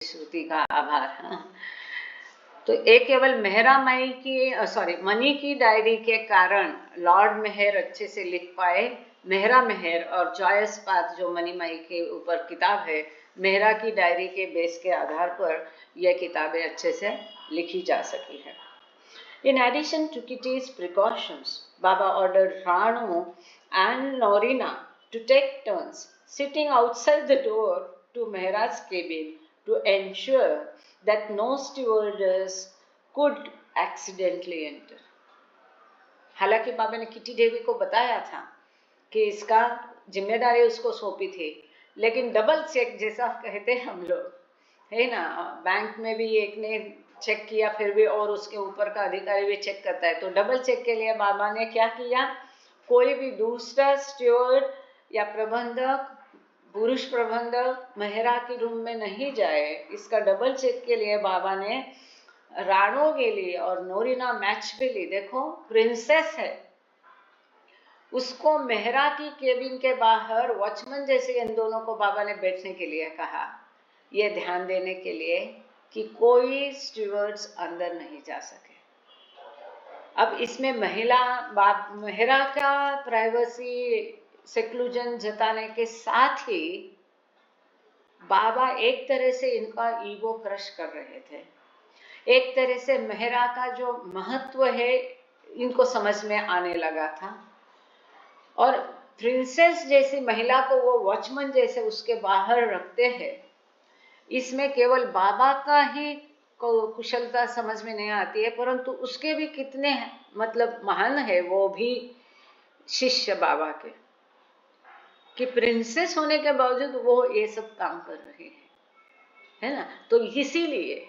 S2: श्रुति का आभार। तो एक केवल मनी की डायरी के कारण लॉर्ड मेहर अच्छे से लिख पाए। मेहरा मेहर और जॉयस पाथ जो मनी माई के ऊपर किताब है, मेहरा की डायरी के बेस के आधार पर यह किताबें अच्छे से लिखी जा सकी है। In addition to Kitty's precautions, Baba ordered Ranu and Norina to take turns sitting outside the door to Mehra's cabin to ensure that no stewardess could accidentally enter. हालांकि बाबा ने किटी देवी को बताया था कि इसका जिम्मेदारी उसको सौंपी थी, लेकिन डबल चेक जैसा कहते हैं हम लोग, है ना, बैंक में भी एक ने चेक किया फिर भी और उसके ऊपर का अधिकारी भी चेक करता है, तो डबल चेक के लिए बाबा ने क्या किया, कोई भी दूसरा स्टूवर्ड या प्रबंधक, पुरुष प्रबंधक मेहरा के रूम में नहीं जाए। इसका डबल चेक के लिए बाबा ने राणो गेली और नोरिना मैचबेली, देखो प्रिंसेस है, उसको मेहरा की केबिन के बाहर वॉचमैन जैसे इन दोनों को बाबा ने बैठने के लिए कहा, ये ध्यान देने के लिए कि कोई स्टूवर्ड्स अंदर नहीं जा सके। अब इसमें मेहरा का प्राइवेसी सेक्लूजन जताने के साथ ही बाबा एक तरह से इनका ईगो क्रश कर रहे थे। एक तरह से मेहरा का जो महत्व है इनको समझ में आने लगा था, और प्रिंसेस जैसी महिला को वो वॉचमैन जैसे उसके बाहर रखते हैं, इसमें केवल बाबा का ही कुशलता समझ में नहीं आती है, परंतु उसके भी कितने मतलब महान है वो भी शिष्य बाबा के, कि प्रिंसेस होने के बावजूद वो ये सब काम कर रहे हैं, है ना। तो इसीलिए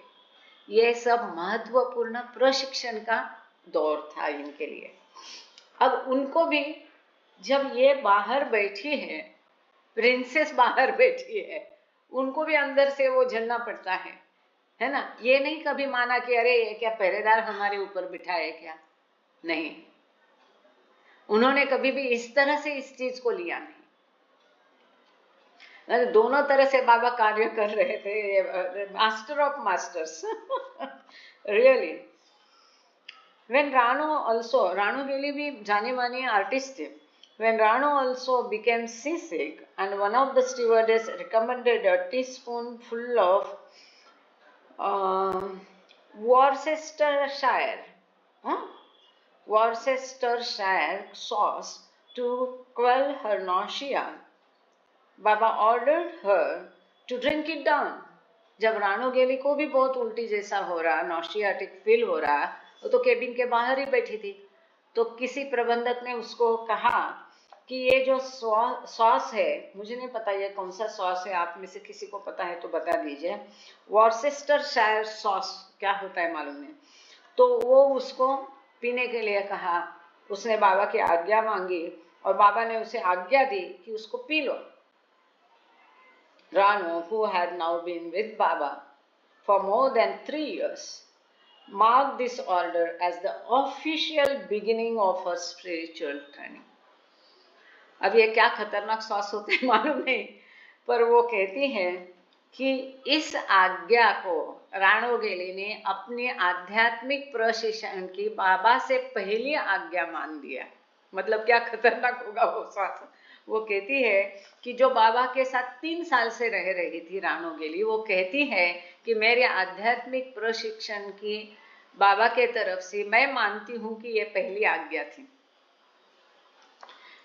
S2: ये सब महत्वपूर्ण प्रशिक्षण का दौर था इनके लिए। अब उनको भी जब ये बाहर बैठी है, प्रिंसेस बाहर बैठी है, उनको भी अंदर से वो झेलना पड़ता है ना। ये नहीं कभी माना कि अरे ये क्या पहरेदार हमारे ऊपर बिठाए क्या, नहीं, उन्होंने कभी भी इस तरह से इस चीज को लिया नहीं। दोनों तरह से बाबा कार्य कर रहे थे, master of masters really. When Rano Geli भी जाने माने आर्टिस्ट थे। When Rano also became seasick and one of the stewardess recommended a teaspoonful of Worcestershire sauce to quell her nausea, Baba ordered her to drink it down. जब रानो गेली को भी बहुत उल्टी जैसा हो रहा, नॉशियाटिक फील हो रहा, वो तो केबिन के बाहर ही बैठी थी, तो किसी प्रबंधक ने उसको कहा कि ये जो सॉस है, मुझे नहीं पता ये कौन सा सॉस है, आप में से किसी को पता है तो बता दीजिए, वॉर्सेस्टरशायर सॉस क्या होता है मालूम नहीं। तो वो उसको पीने के लिए कहा, उसने बाबा की आज्ञा मांगी और बाबा ने उसे आज्ञा दी कि उसको P low. Rano, who had now been with Baba for more than 3 years, marked this order as the official beginning of her spiritual training. अब ये क्या खतरनाक सॉस होते हैं मालूम नहीं, पर वो कहती हैं कि इस आज्ञा को रानो गेली ने अपने आध्यात्मिक प्रशिक्षण की बाबा से पहली आज्ञा मान दिया। मतलब क्या खतरनाक होगा वो सॉस। वो कहती है कि जो बाबा के साथ 3 साल से रह रही थी रानो गेली, वो कहती है कि मेरे आध्यात्मिक प्रशिक्षण की बाबा के तरफ से मैं मानती हूँ कि ये पहली आज्ञा थी।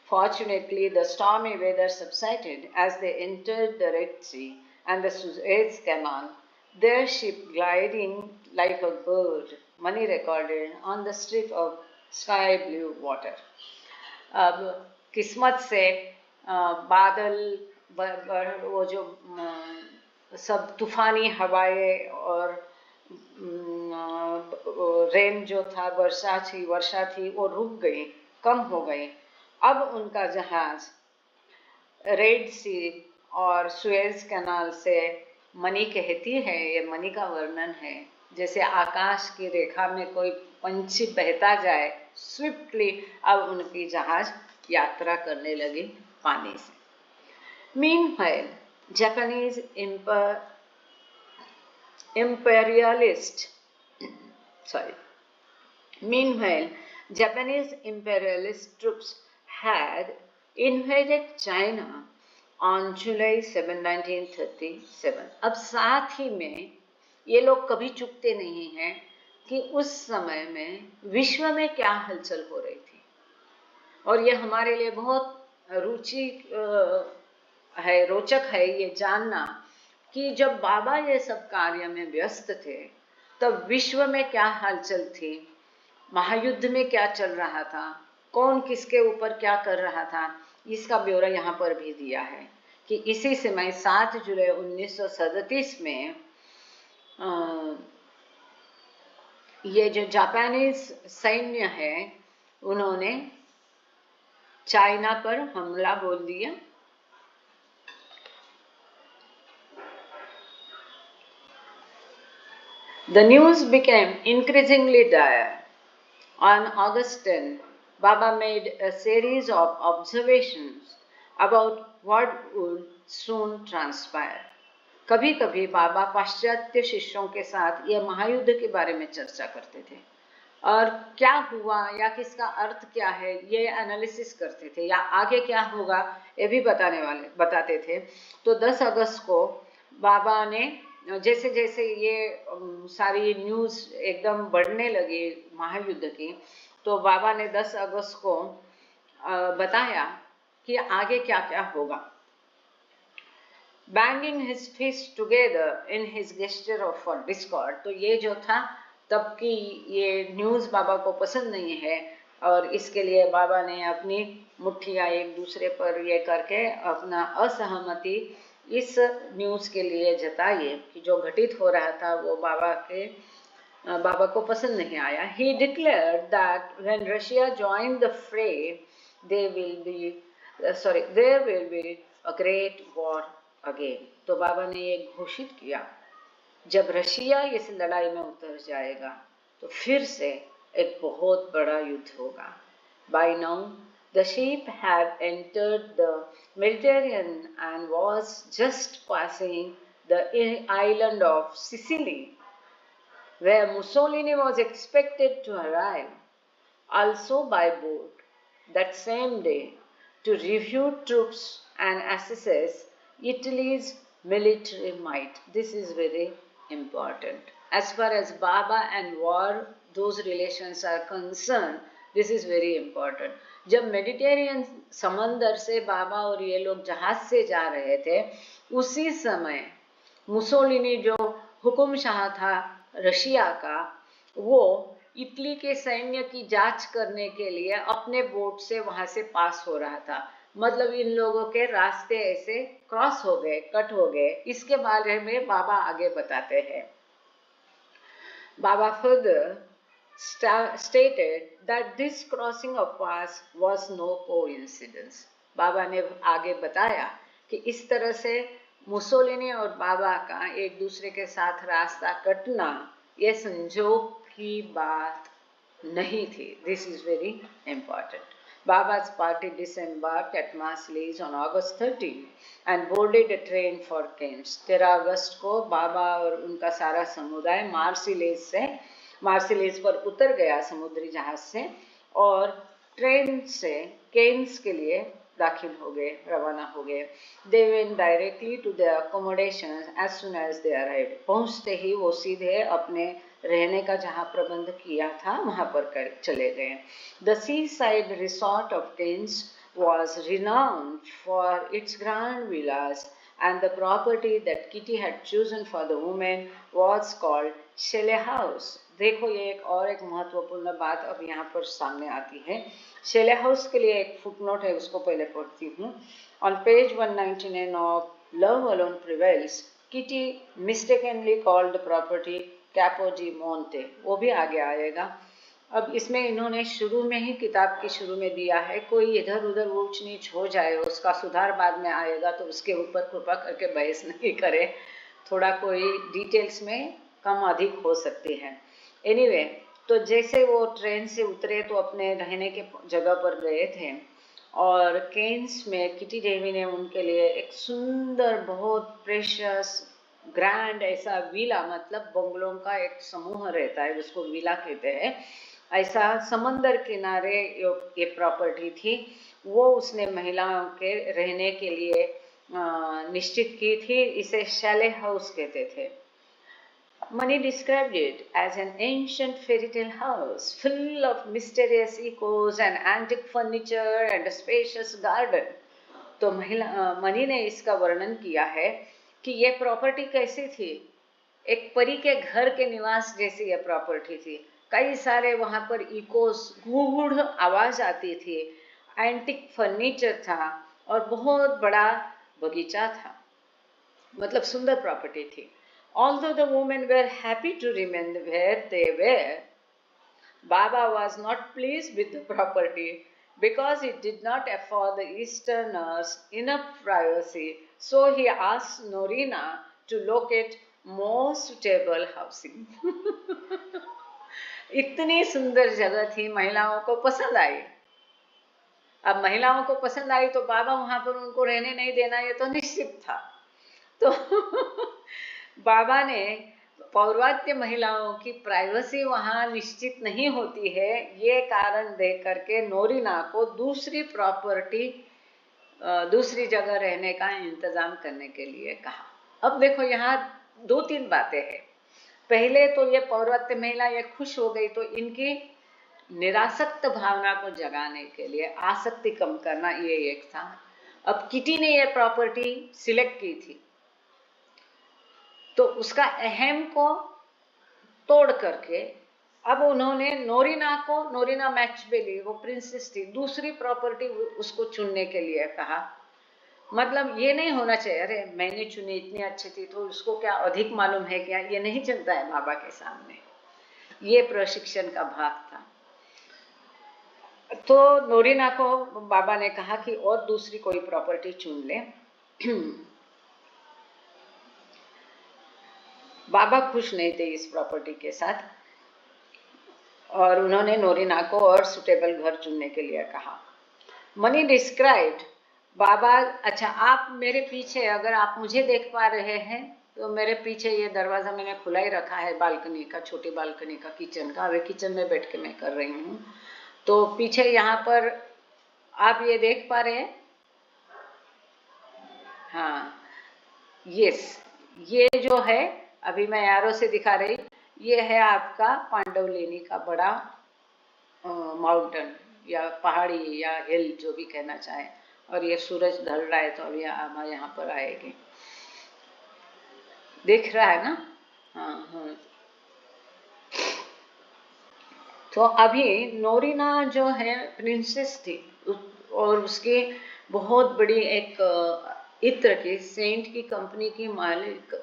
S2: Fortunately, the stormy weather subsided as they entered the Red Sea and the Suez Canal, their ship gliding like a bird, Mani recorded, on the strip of sky blue water. अब किस्मत से बादल वो जो सब तूफानी हवाएं और रेन जो था, वर्षा थी वो रुक गई, कम हो गई। अब उनका जहाज रेड सी और सुएज कैनाल से, मनी कहती है, ये मनी का वर्णन है, जैसे आकाश की रेखा में कोई पंछी बहता जाए स्विफ्टली, अब उनकी जहाज यात्रा करने लगी पानी से। Meanwhile, Japanese imperialist troops had invaded China on July 7, 1937. अब साथ ही में ये लोग कभी चुकते नहीं हैं कि उस समय में विश्व में क्या हलचल हो रही थी, और ये हमारे लिए बहुत रोचक है ये जानना कि जब बाबा ये सब कार्य में व्यस्त थे तब विश्व में क्या हलचल थी, महायुद्ध में क्या चल रहा था, कौन किसके ऊपर क्या कर रहा था, इसका ब्यौरा यहाँ पर भी दिया है कि इसी समय 7 जुलाई 1937 में ये जो जापानीज सैन्य है उन्होंने चाइना पर हमला बोल दिया। The news became increasingly dire. On August 10, Baba made a series of observations about what would soon transpire. कभी कभी बाबा पाश्चात्य शिष्यों के साथ यह महायुद्ध के बारे में चर्चा करते थे। और क्या हुआ या किसका अर्थ क्या है ये एनालिसिस करते थे, या आगे क्या होगा ये भी बताते थे। तो 10 अगस्त को बाबा ने जैसे जैसे ये सारी न्यूज़ एकदम बढ़ने लगी महायुद्ध की, तो बाबा ने 10 अगस्त को बताया कि आगे क्या क्या होगा। Banging his fist together in his gesture of discord, तो ये जो था तब की ये न्यूज़ बाबा को पसंद नहीं है, और इसके लिए बाबा ने अपनी मुट्ठियाँ एक दूसरे पर ये करके अपना असहमति इस न्यूज़ के लिए जताई कि जो घटित हो रहा था वो बाबा को पसंद नहीं आया। He declared that when Russia joined the fray, there will be a great war again. तो बाबा ने ये घोषित किया, जब रशिया इस लड़ाई में उतर जाएगा तो फिर से एक बहुत बड़ा युद्ध होगा। By now, the ship had entered the Mediterranean and was just passing the island of Sicily, where Mussolini was expected to arrive, also by boat, that same day to review troops and assess Italy's military might. This is very important. As far as Baba and war, those relations are concerned, this is very important. जब Mediterranean समंदर से बाबा और ये लोग जहाज से जा रहे थे, उसी समय मुसोलिनी जो हुकुमशाह था रशिया का, वो इटली के सैन्य की जांच करने के लिए अपने बोट से वहां से पास हो रहा था। मतलब इन लोगों के रास्ते ऐसे क्रॉस हो गए, कट हो गए। इसके बारे में बाबा आगे बताते हैं। बाबा further stated that this crossing of paths was no coincidence. बाबा ने आगे बताया कि इस तरह से मुसोलिनी और बाबा का एक दूसरे के साथ रास्ता कटना ये संजोग की बात नहीं थी। This is very important. Baba's party disembarked at Marseilles on August 13 and boarded a train for Cannes. 13 अगस्त को बाबा और उनका सारा समुदाय मार्सिलेज पर उतर गया समुद्री जहाज से, और ट्रेन से केन्स के लिए दाखिल हो गए, रवाना हो गए। They went directly to their accommodations as soon as they arrived. पहुंचते ही वो सीधे अपने रहने का जहाँ प्रबंध किया था वहाँ पर चले गए। The seaside resort of Cannes was renowned for its grand villas, and the property that Kitty had chosen for the women was called Shelley House. देखो ये एक महत्वपूर्ण बात अब यहाँ पर सामने आती है। शेले हाउस के लिए एक फुटनोट है, उसको पहले पढ़ती हूँ। On page 199 of Love Alone Prevails, Kitty mistakenly called the property Capo di Monte. वो भी आगे आएगा। अब इसमें इन्होंने शुरू में ही किताब के शुरू में दिया है, कोई इधर उधर ऊंच नीच हो जाए उसका सुधार बाद में आएगा, तो उसके ऊपर कृपा करके बहस नहीं करे। थोड़ा कोई डिटेल्स में कम अधिक हो सकती है। एनीवे, तो जैसे वो ट्रेन से उतरे तो अपने रहने के जगह पर गए थे, और केन्स में किटी देवी ने उनके लिए एक सुंदर बहुत प्रेशियस ग्रैंड ऐसा विला, मतलब बंगलों का एक समूह रहता है उसको विला कहते हैं, ऐसा समंदर किनारे ये प्रॉपर्टी थी। वो उसने महिलाओं के रहने के लिए निश्चित की थी। इसे शैले हाउस कहते थे। Mani described it as an ancient fairy tale house full of mysterious echoes and antique furniture and a spacious garden. तो मनी ने इसका वर्णन किया है कि ये प्रॉपर्टी कैसी थी, एक परी के घर के निवास जैसी ये प्रॉपर्टी थी। कई सारे वहाँ पर इकोस, गूढ़ आवाज आती थी, एंटिक फर्नीचर था और बहुत बड़ा बगीचा था, मतलब सुंदर प्रॉपर्टी थी। Although the women were happy to remain where they were, Baba was not pleased with the property because it did not afford the Easterners enough privacy. So he asked Norina to locate more suitable housing. इतनी सुंदर जगह थी, महिलाओं को पसंद आई। अब महिलाओं को पसंद आई तो बाबा वहां पर उनको रहने नहीं देना, ये तो निश्चित था। तो बाबा ने पौर्वात्य महिलाओं की प्राइवेसी वहाँ निश्चित नहीं होती है, ये कारण दे करके नोरिना को दूसरी प्रॉपर्टी, दूसरी जगह रहने का इंतजाम करने के लिए कहा। अब देखो यहाँ 2-3 बातें हैं। पहले तो ये पौर्वात्य महिला ये खुश हो गई, तो इनकी निरासक्त भावना को जगाने के लिए आसक्ति कम करना ये एक था। अब किटी ने ये प्रॉपर्टी सिलेक्ट की थी, तो उसका अहम को तोड़ करके अब उन्होंने नोरिना मैचबेली, वो प्रिंसेस थी, दूसरी प्रॉपर्टी उसको चुनने के लिए कहा। मतलब ये नहीं होना चाहिए अरे मैंने चुनी इतनी अच्छी थी तो उसको क्या अधिक मालूम है क्या, ये नहीं चलता है बाबा के सामने। ये प्रशिक्षण का भाग था। तो नोरिना को बाबा ने कहा कि और दूसरी कोई प्रॉपर्टी चुन ले। बाबा खुश नहीं थे इस प्रॉपर्टी के साथ और उन्होंने नोरिना को और सुटेबल घर चुनने के लिए कहा। मनी डिस्क्राइब्ड बाबा, अच्छा आप मेरे पीछे, अगर आप मुझे देख पा रहे हैं तो मेरे पीछे ये दरवाज़ा मैंने खुला ही रखा है, बालकनी का, छोटी बालकनी का, किचन का। अभी किचन में बैठ के मैं कर रही हूँ, तो पीछे यहाँ पर आप ये देख पा रहे हैं? हाँ, यस, ये जो है अभी मैं एरो से दिखा रही, ये है आपका पांडवलेनी का बड़ा माउंटेन या पहाड़ी या हिल, जो भी कहना चाहे। और ये सूरज ढल रहा है तो अभी हम यहाँ पर आएंगे, देख रहा है ना? हाँ हाँ। तो अभी नोरिना जो है प्रिंसेस थी और उसकी बहुत बड़ी एक इत्र की, सेंट की कंपनी की मालिक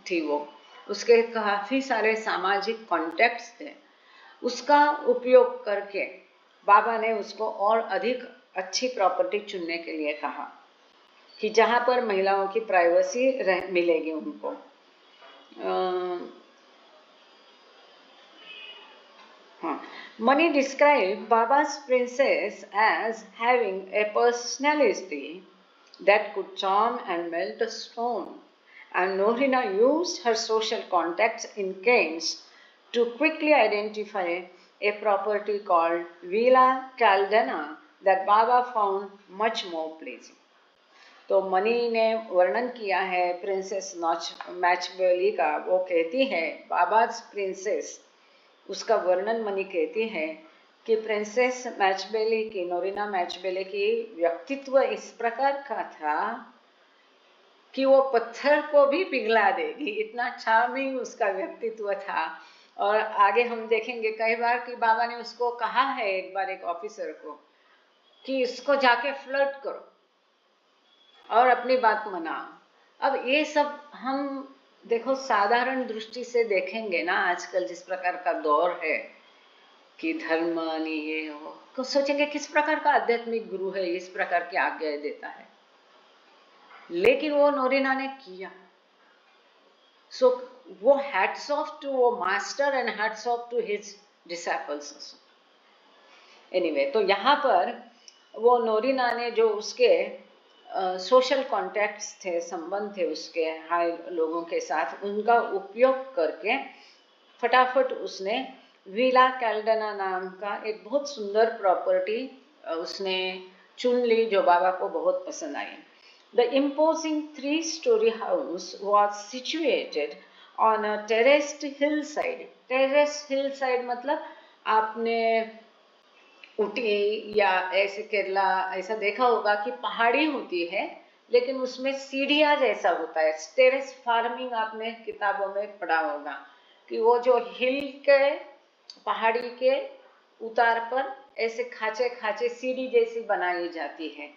S2: थी वो। उसके काफ़ी सारे सामाजिक कॉन्टेक्ट्स थे। उसका उपयोग करके बाबा ने उसको और अधिक अच्छी प्रॉपर्टी चुनने के लिए कहा कि जहाँ पर महिलाओं की प्राइवेसी मिलेगी उनको। Mani described Baba's princess as having a personality that could charm and melt a stone, and Norina used her social contacts in Keynes to quickly identify a property called Villa Caldana that Baba found much more pleasing. तो money ने वर्णन किया है princess मैचबेली का। वो कहती है बाबाज princess, उसका वर्णन मनी कहती है कि प्रिंसेस मैचबेली की, नोरिना मैचबेली की व्यक्तित्व इस प्रकार का था कि वो पत्थर को भी पिघला देगी, इतना चार्मिंग उसका व्यक्तित्व था। और आगे हम देखेंगे कई बार कि बाबा ने उसको कहा है एक बार एक ऑफिसर को कि इसको जाके फ्लर्ट करो और अपनी बात मनाओ। अब ये सब हम देखो साधारण दृष्टि से देखेंगे ना, आजकल जिस प्रकार का दौर है कि धर्म नहीं ये हो, तो सोचेंगे किस प्रकार का आध्यात्मिक गुरु है इस प्रकार की आज्ञा देता है, लेकिन वो नोरिना ने किया। सो वो हैट्स ऑफ टू वो master and hats off to his disciples. Anyway, तो यहाँ पर वो नोरिना ने जो उसके सोशल कॉन्टैक्ट्स थे, संबंध थे उसके हाई लोगों के साथ, उनका उपयोग करके फटाफट उसने विला कैल्डना नाम का एक बहुत सुंदर प्रॉपर्टी उसने चुन ली जो बाबा को बहुत पसंद आई। The imposing 3-story house was situated on a terraced hillside. Terraced hillside मतलब आपने ऊटी या ऐसे केरला ऐसा देखा होगा कि पहाड़ी होती है लेकिन उसमें सीढ़ियाँ जैसा होता है। टेरेस फार्मिंग आपने किताबों में पढ़ा होगा कि वो जो हिल के पहाड़ी के उतार पर ऐसे खाचे खाचे सीढ़ी जैसी बनाई जाती है।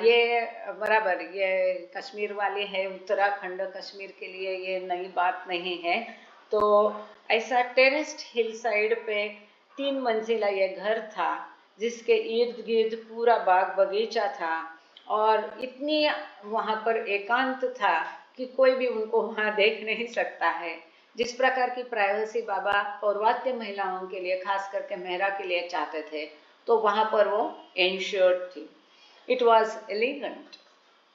S2: ये बराबर ये कश्मीर वाली है, उत्तराखंड कश्मीर के लिए ये नई बात नहीं है। तो ऐसा टेरेस्ड हिल साइड पे 3 मंजिला ये घर था जिसके इर्द गिर्द पूरा बाग बगीचा था और इतनी वहाँ पर एकांत था कि कोई भी उनको वहाँ देख नहीं सकता है। जिस प्रकार की प्राइवेसी बाबा पौर्वात्य महिलाओं के लिए, खास करके मेहरा के लिए चाहते थे, तो वहाँ पर वो एंश्योर्ड थी। इट वॉज एलिगेंट,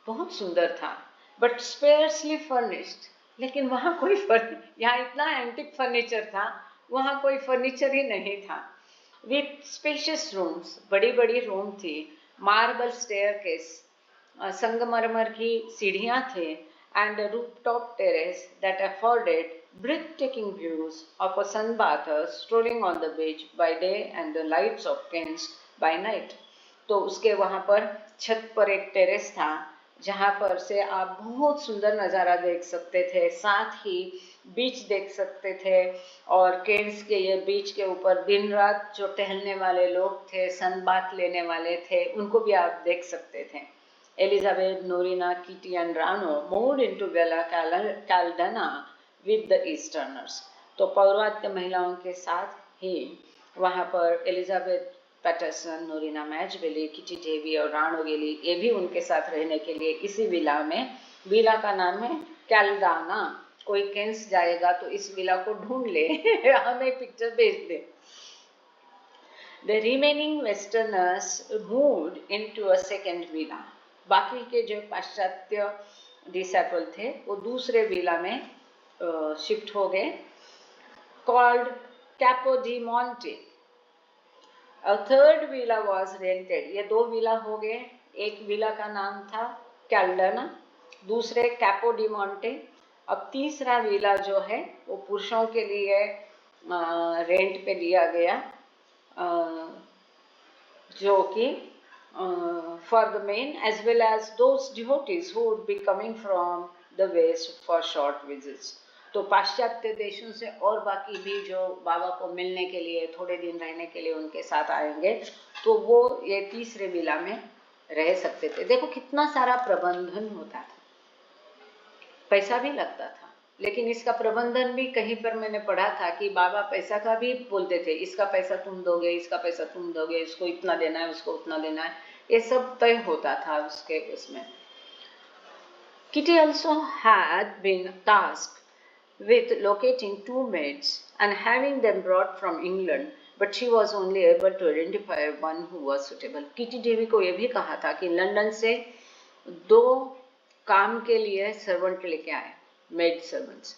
S2: बहुत सुंदर था, बट स्पेयर्सली फर्निश्ड, लेकिन वहाँ कोई यहाँ इतना एंटिक फर्नीचर था, वहाँ कोई फर्नीचर ही नहीं था। विथ स्पेशियस रूम्स, बड़ी बड़ी रूम थी, मार्बल स्टेयरकेस, संगमरमर की सीढ़ियाँ थे, and a rooftop terrace that afforded breathtaking views of a sunbather strolling on the beach by day and the lights of Cairns by night. तो उसके वहाँ पर छत पर एक टेरेस था जहाँ पर से आप बहुत सुंदर नज़ारा देख सकते थे, साथ ही बीच देख सकते थे, और केन्स के ये बीच के ऊपर दिन रात जो टहलने वाले लोग थे, सनबाथ लेने वाले थे, उनको भी आप देख सकते थे। Elizabeth, Norina, Kitty and Rano moved into Villa Caldana with the Easterners. तो पौर्वात्य महिलाओं के साथ ही वहाँ पर एलिजाबेथ पैटरसन, नोरिना मैजवेली, किटी डेवी और रानो गेली, ये भी उनके साथ रहने के लिए इसी विला में, विला का नाम है कैल्डाना। कोई केन्स जाएगा तो इस विला को ढूंढ ले हमें पिक्चर भेज दे। The remaining Westerners moved into a second villa. बाकी के जो पाश्चात्य डिसेबल थे वो दूसरे विला में शिफ्ट हो गए, called capo D Monte. A third villa was rented. ये दो विला हो गए, एक विला का नाम था कैल्डाना, दूसरे कैपो डी मॉन्टे। अब तीसरा विला जो है वो पुरुषों के लिए रेंट पे लिया गया, जो कि for the men as well as those devotees who would be coming from the west for short visits. तो पाश्चात्य देशों से और बाकी भी जो बाबा को मिलने के लिए, थोड़े दिन रहने के लिए उनके साथ आएंगे, तो वो ये तीसरे विला में रह सकते थे। देखो कितना सारा प्रबंधन होता था, पैसा भी लगता था, लेकिन इसका प्रबंधन भी कहीं पर मैंने पढ़ा था कि बाबा पैसा का भी बोलते थे, इसका पैसा तुम दोगे, इसका पैसा तुम दोगे, इसको इतना देना है, उसको उतना देना है, ये सब तय होता था उसके उसमें। Kitty also had been tasked with locating 2 maids and having them brought from England, but she was only able to identify one who was suitable. Kitty देवी को ये भी कहा था कि लंदन से 2 काम के लिए सर्वेंट लेके आए, मेड सर्वेंट्स,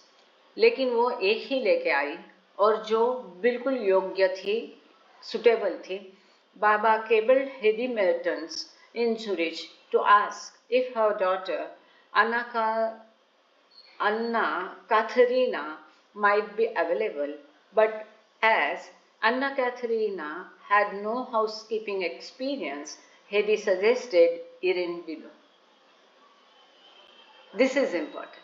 S2: लेकिन वो एक ही लेके आई और जो बिल्कुल योग्य थी, सुटेबल थी। बाबा cabled Hedy Mertens in Zurich to ask if her daughter Anna Katharina might be available, but as Anna Katharina had no housekeeping experience, Hedy suggested Irene Below. This is important.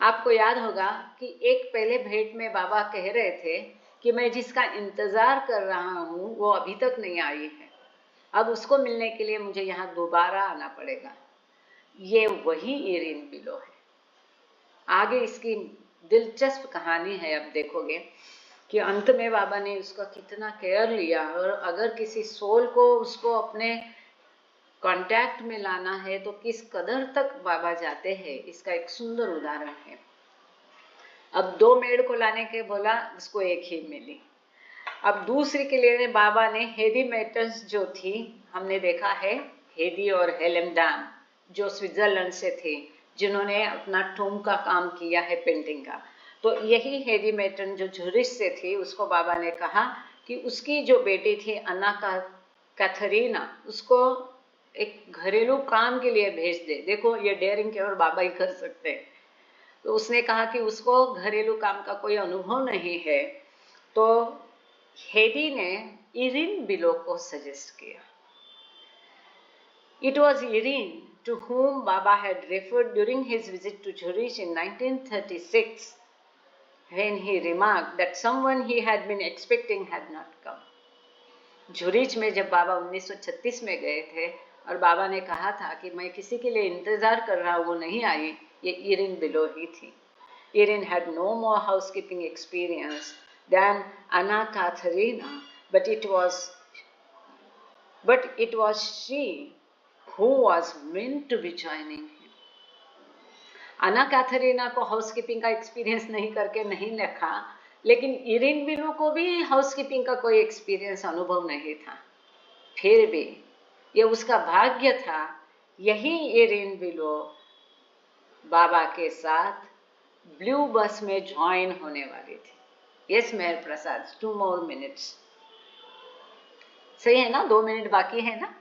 S2: आपको याद होगा कि एक पहले भेंट में बाबा कह रहे थे कि मैं जिसका इंतज़ार कर रहा हूँ वो अभी तक नहीं आई है, अब उसको मिलने के लिए मुझे यहाँ दोबारा आना पड़ेगा। ये वही इरिन बिलो है। आगे इसकी दिलचस्प कहानी है, अब देखोगे कि अंत में बाबा ने उसका कितना केयर लिया, और अगर किसी सोल को उसको अपने कांटेक्ट में लाना है तो किस कदर तक बाबा जाते हैं, इसका एक सुंदर उदाहरण है। अब 2 मेड को लाने के बोला, उसको एक ही मिली। अब दूसरी के लिए बाबा ने हेडी मेटर्स जो थी, हमने देखा है हेडी और हेलेम डैम जो स्विट्जरलैंड से थे, जिन्होंने अपना टूम का काम किया है, पेंटिंग का, तो यही हेडी मेटन जो झुरिच से थी, उसको बाबा ने कहा कि उसकी जो बेटी थी अन्ना कैथरीना, उसको एक घरेलू काम के लिए भेज दे। देखो ये डेयरिंग केवल बाबा ही कर सकते हैं। तो उसने कहा कि उसको घरेलू काम का कोई अनुभव नहीं है, तो हेडी ने इरिन बिलो को सजेस्ट किया। It was Irene to whom Baba had referred during his visit to Zurich in 1936 when he remarked that someone he had been expecting had not come. Zurich में जब बाबा 1936 में गए थे और बाबा ने कहा था कि मैं किसी के लिए इंतजार कर रहा हूँ, वो नहीं आई, ये इरिन बिलो ही थी। Irene had no more housekeeping experience than Anna Katharina, but it was she who was meant to be joining him. Anna Katharina को हाउसकीपिंग का एक्सपीरियंस नहीं करके नहीं लिखा, लेकिन इरिन बिलो को भी हाउसकीपिंग का कोई एक्सपीरियंस अनुभव नहीं था। फिर भी ये उसका भाग्य था, यही इरिन बिलो बाबा के साथ ब्लू बस में ज्वाइन होने वाली थी। यस मेहर प्रसाद, 2 more minutes। सही है ना, 2 मिनट बाकी है ना।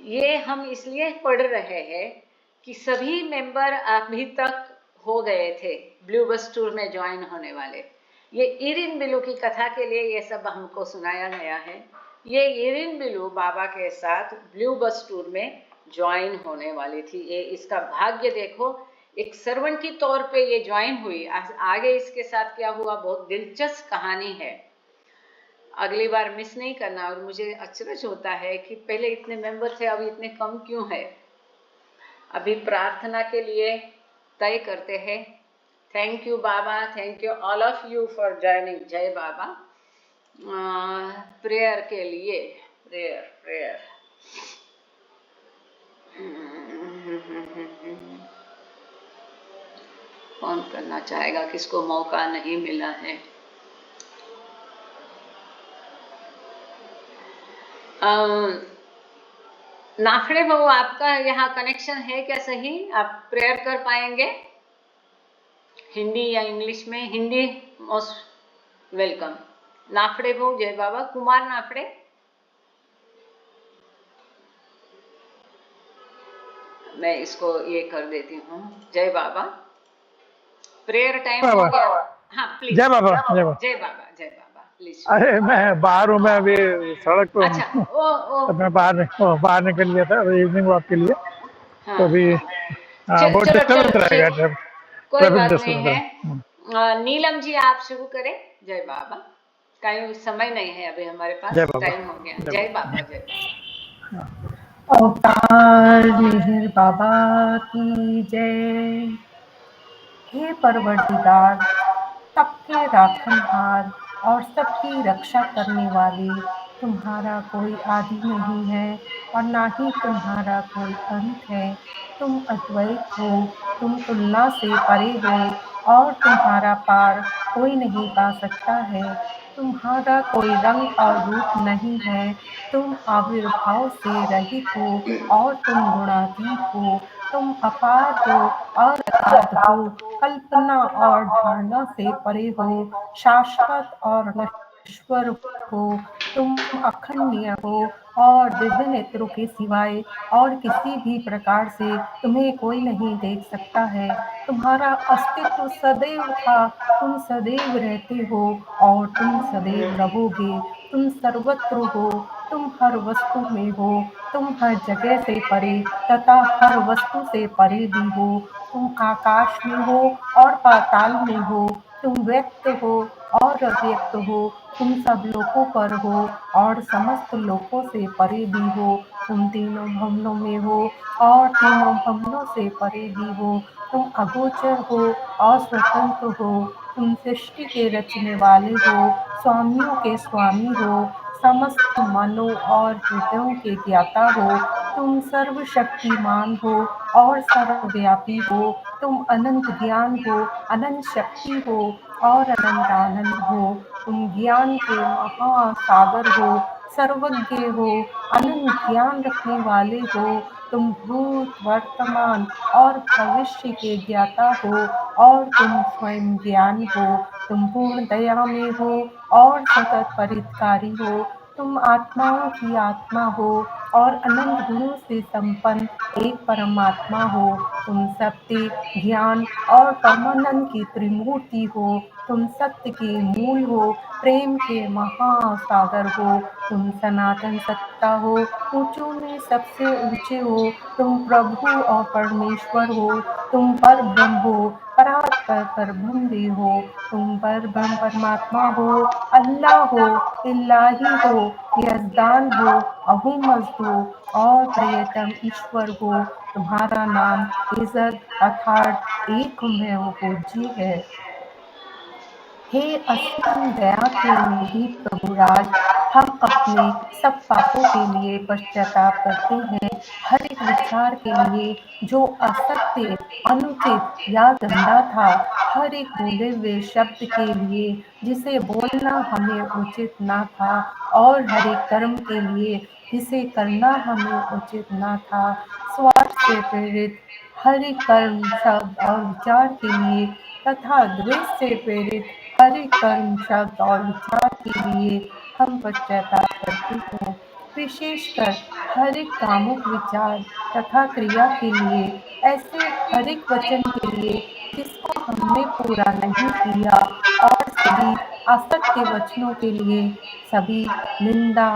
S2: ये हम इसलिए पढ़ रहे हैं कि सभी मेंबर अभी तक हो गए थे ब्लू बस टूर में ज्वाइन होने वाले। ये इरिन बिलू की कथा के लिए ये सब हमको सुनाया गया है। ये इरिन बिलू बाबा के साथ ब्लू बस टूर में ज्वाइन होने वाली थी। ये इसका भाग्य देखो, एक सर्वेंट की तौर पे ये ज्वाइन हुई। आगे इसके साथ क्या हुआ, बहुत दिलचस्प कहानी है, अगली बार मिस नहीं करना। और मुझे अचरज होता है कि पहले इतने मेंबर थे, अभी इतने कम क्यों है। अभी प्रार्थना के लिए तय करते हैं। Thank you Baba, thank you all of you for joining. जय बाबा। प्रेयर के लिए, प्रेयर कौन करना चाहेगा, किसको मौका नहीं मिला है। नाफड़े बाबू, आपका यहाँ कनेक्शन है क्या सही? आप प्रेयर कर पाएंगे हिंदी या इंग्लिश में? Hindi most welcome. नाफड़े बाबू, जय बाबा। कुमार नाफड़े, मैं इसको ये कर देती हूँ। जय बाबा। प्रेयर टाइम हो गया। हाँ प्लीज।
S4: जय बाबा, जय बाबा।
S2: जय बाबा, जय बाबा। प्लीज।
S4: अरे मैं बाहर हूँ, मैं अभी सड़क पे
S2: अच्छा,
S4: हूँ।
S2: ओ
S4: तो मैं बाहर निकल गया था इवनिंग वॉक के लिए।
S2: हाँ,
S4: तो अभी बहुत डिस्टर्बेंस रहेगा,
S2: कोई
S4: ट्रैफिक
S2: बात नहीं
S4: डिस्टर्बेंस
S2: है। नीलम जी आप शुरू करें। जय बाबा। कहीं समय नहीं है अभी हमारे पास,
S4: जय बाबा।
S2: टाइम हो गया। जय बाबा, जय बाबा।
S1: अवतार मेहर बाबा की जय। हे परवरदिगार, सबके राखनहार और सबकी रक्षा करने वाले, तुम्हारा कोई आदि नहीं है और ना ही तुम्हारा कोई अंत है। तुम अद्वैत हो, तुम तुलना से परे हो और तुम्हारा पार कोई नहीं पा सकता है। तुम्हारा कोई रंग और रूप नहीं है। तुम आविर्भाव से रहित हो और तुम गुणातीत हो। तुम अपार हो और अगाध हो, कल्पना और धारणा से परे हो, शाश्वत और नश्वर हो। तुम अखंडनीय हो और दिव्य नेत्रों के सिवाय और किसी भी प्रकार से तुम्हें कोई नहीं देख सकता है। तुम्हारा अस्तित्व सदैव था, तुम सदैव रहते हो और तुम सदैव रहोगे। तुम सर्वत्र हो, तुम हर वस्तु में हो, तुम हर जगह से परे तथा हर वस्तु से परे भी हो। तुम आकाश में हो और पाताल में हो, तुम व्यक्त हो और अव्यक्त हो, तुम सब लोकों पर हो और समस्त लोकों से परे भी हो। तुम तीनों भवनों में हो और तीनों भवनों से परे भी हो। तुम अगोचर हो और स्वतंत्र हो। तुम सृष्टि के रचने वाले हो, स्वामियों के स्वामी हो, समस्त मनों और हृदयों के ज्ञाता हो। तुम सर्वशक्तिमान हो और सर्वव्यापी हो। तुम अनंत ज्ञान हो, अनंत शक्ति हो और अनंत आनंद हो। तुम ज्ञान के महासागर हो, सर्वज्ञ हो, अनंत ज्ञान रखने वाले हो। तुम भूत, वर्तमान और भविष्य के ज्ञाता हो और तुम स्वयं ज्ञान हो। तुम पूर्ण दया में हो और सतत परितकारी हो। तुम आत्माओं की आत्मा हो और अनंत गुणों से संपन्न एक परमात्मा हो। तुम सत्य, ज्ञान और परमानंद की त्रिमूर्ति हो। तुम सत्य के मूल हो, प्रेम के महासागर हो। तुम सनातन सत्ता हो, ऊंचों में सबसे ऊंचे हो। तुम प्रभु और परमेश्वर हो। तुम पर ब्रह्म हो, परात्पर परब्रह्म भी हो। तुम पर ब्रह्म परमात्मा हो, अल्लाह हो, इलाही हो, यजदान हो, अहू मजदू और प्रियतम ईश्वर हो। तुम्हारा नाम इज्जत अर्थात एक में पूज्य है। हे असीम दया के निधि प्रभु राज, हम अपने सब पापों के लिए पश्चाताप करते हैं। हर एक विचार के लिए जो असत्य, अनुचित या गंदा था, हर एक बोले हुए शब्द के लिए जिसे बोलना हमें उचित ना था, और हर एक कर्म के लिए जिसे करना हमें उचित ना था। स्वार्थ से प्रेरित हरि कर्म शब्द और विचार के लिए तथा द्वेष से प्रेरित हरि कर्म शब्द और विचार के लिए हम पश्चाताप करते हैं। विशेषकर हरिक कामुक विचार तथा क्रिया के लिए, ऐसे हरिक वचन के लिए जिसको हमने पूरा नहीं किया, और सभी असत्य वचनों के लिए, सभी निंदा,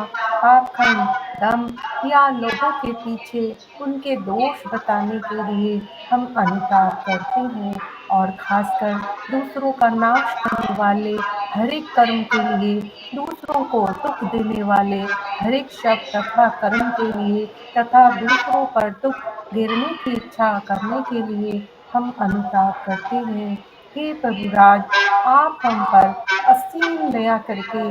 S1: पाखंड, दम या लोगों के पीछे उनके दोष बताने के लिए हम अनुताप करते हैं। और खासकर दूसरों का नाश करने वाले हरेक कर्म के लिए, दूसरों को दुख देने वाले हरेक शब्द तथा कर्म के लिए तथा दूसरों पर दुख गिरने की इच्छा करने के लिए हम अनुताप करते हैं। हे प्रभुराज, आप हम पर असीम दया करके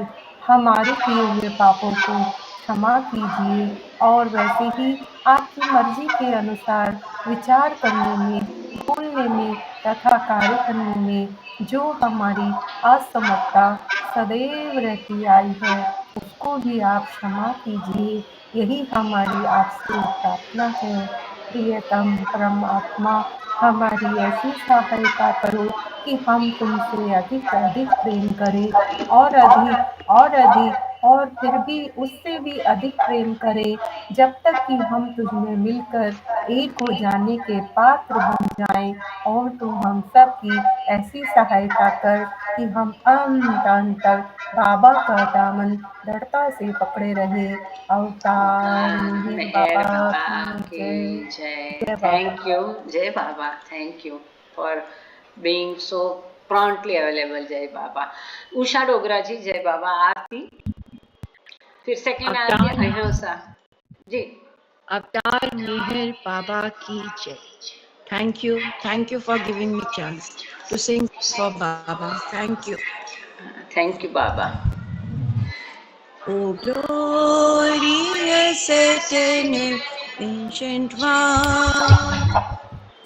S1: हमारे किए हुए पापों को क्षमा कीजिए, और वैसे ही आपकी मर्जी के अनुसार विचार करने में, बोलने में तथा कार्य करने में जो हमारी असमर्थता सदैव रहती आई है, उसको भी आप क्षमा कीजिए। यही हमारी आपसे प्रार्थना है। प्रियतम परमात्मा, हमारी ऐसी सहायता करो कि हम तुमसे अधिक से अधिक प्रेम करें, और अधिक और अधिक, और फिर भी उससे भी अधिक प्रेम करें, जब तक कि हम तुझमें मिलकर एक हो जाने के पात्र बन जाएं। और तू हम सब की ऐसी सहायता कर कि हम अंत अंत तक बाबा का दामन दृढ़ता से पकड़े रहे। अवतार मेहर
S2: मेहर
S1: बाबा
S2: बाबा
S1: की जय।
S2: की जय।
S1: जय
S2: thank
S1: Baba.
S2: You Jai Baba, thank you for being so promptly available. Jai Baba. Usha Dogra जी, जय बाबा। आरती, फिर सेकंड आरती अहिंसा जी।
S3: अवतार मेहर बाबा की जय। Thank you for giving me chance to sing for Baba. Thank you.
S2: Thank you Baba.
S3: Oh glorious eternal ancient one,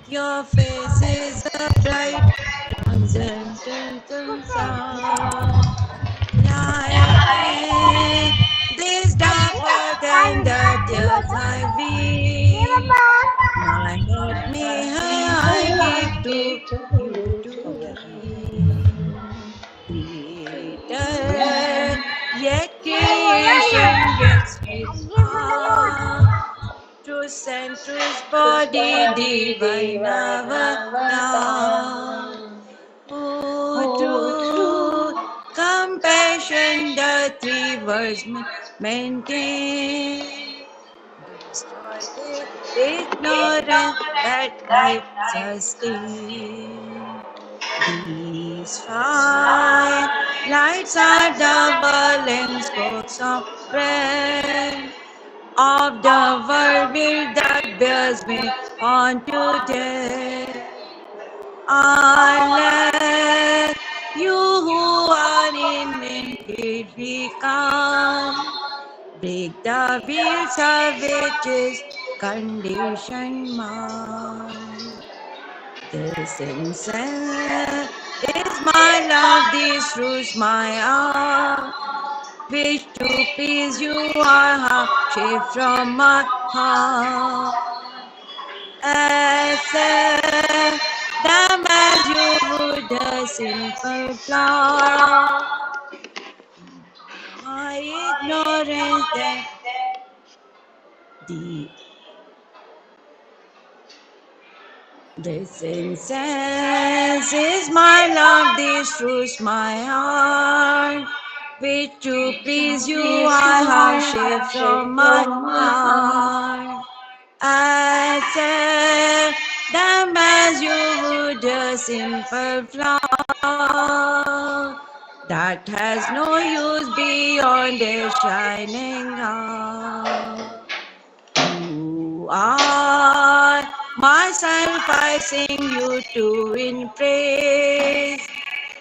S3: your face is a bright transcendental sun. Lighting this dark world and the tears I weep, my heart may I give to you to keep. Creator, yet creation gets its heart. Truth and truth's body, divine avatar. Oh, true compassion, the three words maintain. Destroy the ignorance that life sustains. These five lights are double spokes of bread of the world will that bears me on today. Unless you who are in infinity come, break the wheels of which condition mine. This incense is my love, this rules my heart. Wish to please you are half shaped from my heart. Accept them as you would a simple flower. My ignorance that the this incense is my love, this rules my heart. Wish to please you, I have shaped from my heart. Accept them as you would a simple flower that has no use beyond a shining hour. You are myself, I sing you to in praise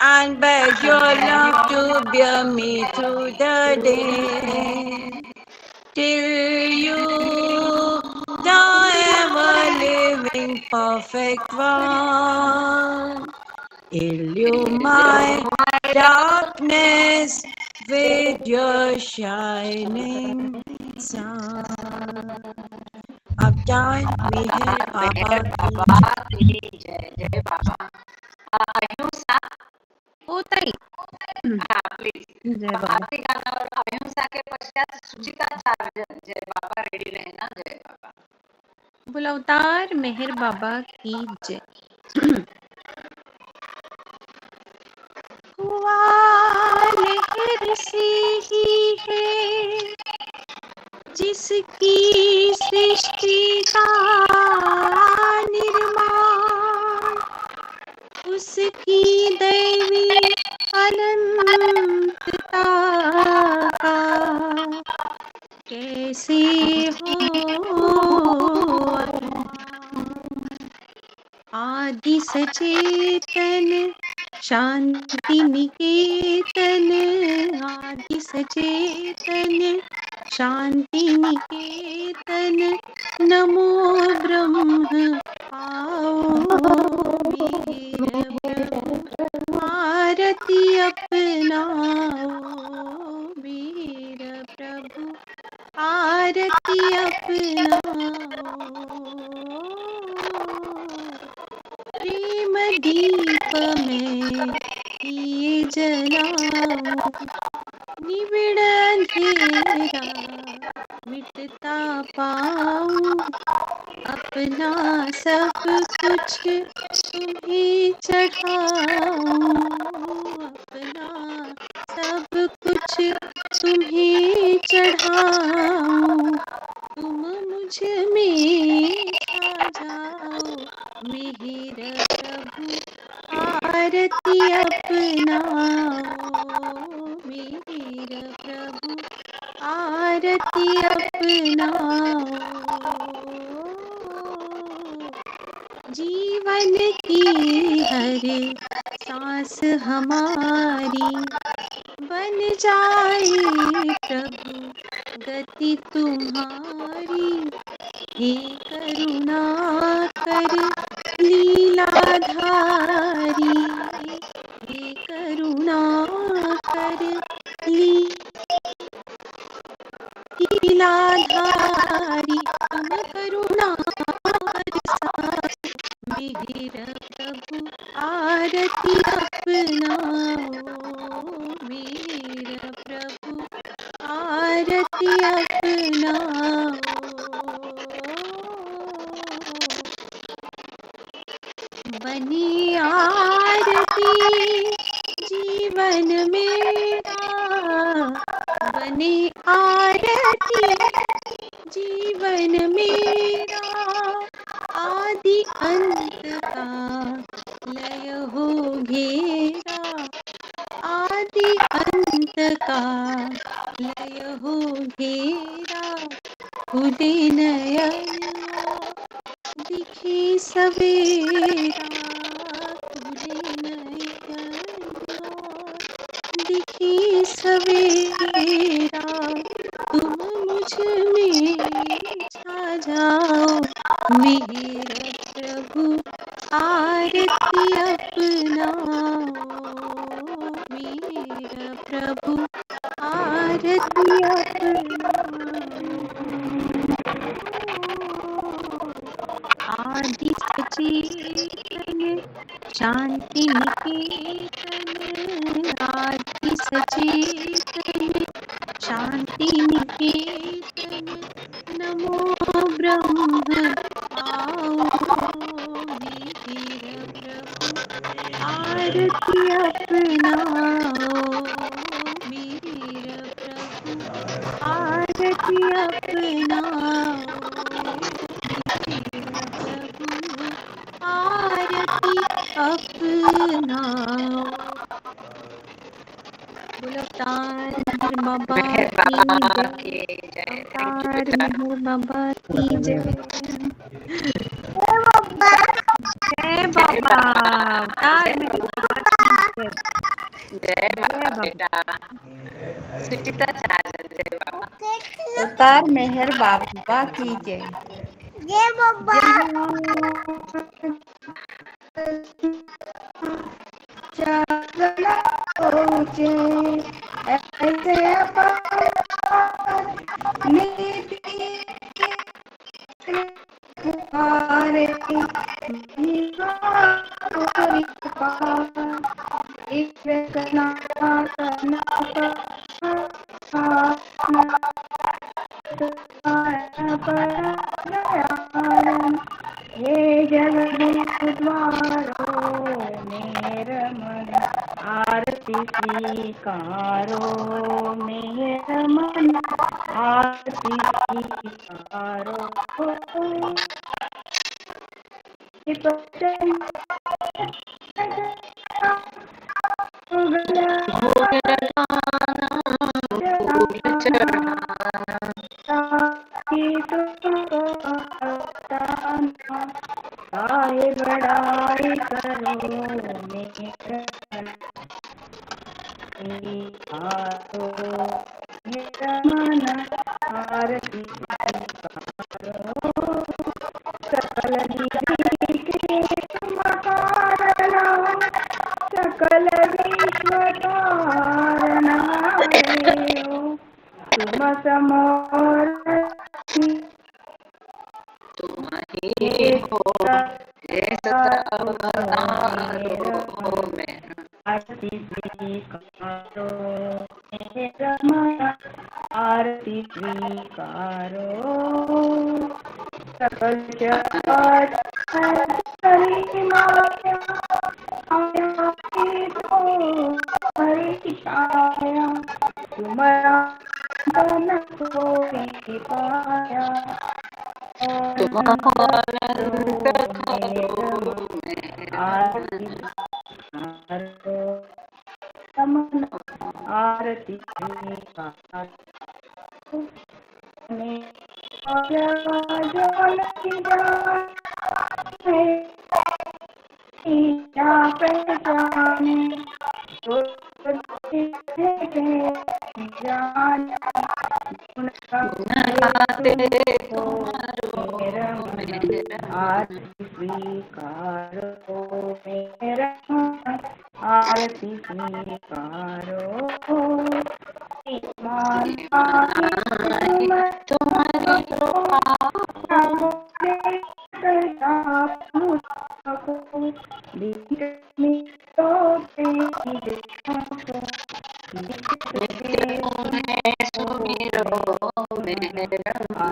S3: and beg your love to bear me through the day. Till you, the ever-living perfect one, illume my darkness with your shining sun. अवतार मेहर बाबा
S2: मेहर
S3: की
S2: बाबा की जय। जय बाबा। अहिंसा।
S1: होताई।
S2: हाँ please.
S1: जय बाबा।
S2: आरती गाना और अहिंसा के पश्चात सुचिताचार्य जय बाबा रेडी रहना। जय बाबा।
S1: बोल अवतार मेहर बाबा की जय। हुआ लहर से ही है जिसकी सृष्टि का निर्माण, उसकी दैवी अनंतता का कैसे हो अनुमान। आदि सचेतन शांति निकेतन, आदि सचेतन शांति निकेतन, नमो ब्रह्म आओ वीर प्रभु, आरती अपनाओ वीर प्रभु, आरती अपनाओ। प्रेम दीप में ये जलाऊं, निबिड़ अंधेरा मिटता पाऊं, अपना सब कुछ तुम्हें चढ़ाऊं, अपना सब कुछ तुम्हें चढ़ाऊं, तुम मुझ में छा जाओ मेहर प्रभु, आरती अपनाओ मेहर प्रभु, आरती अपनाओ। जीवन की हर सांस हमारी बन जाए प्रभु गति तुम्हारी, हे करुणा कर लीलाधारी, हे करुणा कर लीलाधारी, तुम करुणा बरसाओ मेहर प्रभु, आरती अपनाओ मेहर प्रभु, आरती अपनाओ। बनी आरती जीवन मेरा, बनी आरती जीवन मेरा, आदि अंत का लय हो घेरा, आदि अंत का लय हो घेरा, खुले नयन दिखे सवेरा, खुले नयन दिखे सवेरा, तुम मुझ में छा जाओ मेहर प्रभु, आरती अपनाओ मेहर प्रभु, आरती अपनाओ। आदि सचेतन शांति निकेतन, आदि सचेतन शांति निकेतन, नमो ब्रह्म आओ मेहर प्रभु, आरती अपनाओ मेहर प्रभु, आरती अपनाओ मेहर प्रभु, आरती अपनाओ। बोलो अवतार मेहर बाबा
S2: मेहर
S1: की
S2: बाबा
S1: जय,
S2: की जय।
S1: अवतार मेहर बाबा की जय। जय बाबा, अवतार मेहर बाबा की जय।
S2: जय बाबा
S1: जय बाबा।
S2: बेटा। सुचिताचार्य जय बाबा।
S3: अवतार मेहर बाबा की जय।
S5: जय बाबा।
S3: ऐसे
S1: सनातन परमदयालन हे जगदीश द्वारो मेरा मन आरती स्वीकारो मेरा मन आरती स्वीकारो बड़ाई करो मेरा मन आरती सकल सकल विश्व तारणा तुम समोरथी
S2: तुम ही हो हे सतावतारो मेरा
S1: आरती स्वीकारो मेरा मन आरती स्वीकारो सकल जगत हरि माया हरि छाया तुम्हारा तन कोई पाया
S2: तुम आनंद करो
S1: आरती तमन आरती पहचाने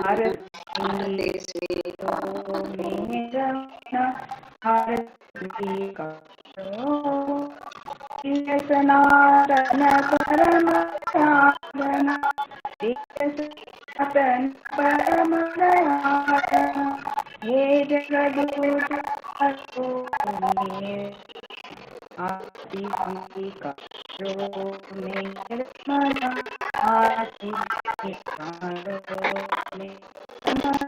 S1: आरती स्वीकारो मेरा आरती स्वीकारो सनातन परम साधन सनातन परम दयालन हे जगदूत आरती स्वीकारो मेरा मन आरती स्वीकारो मेरा मन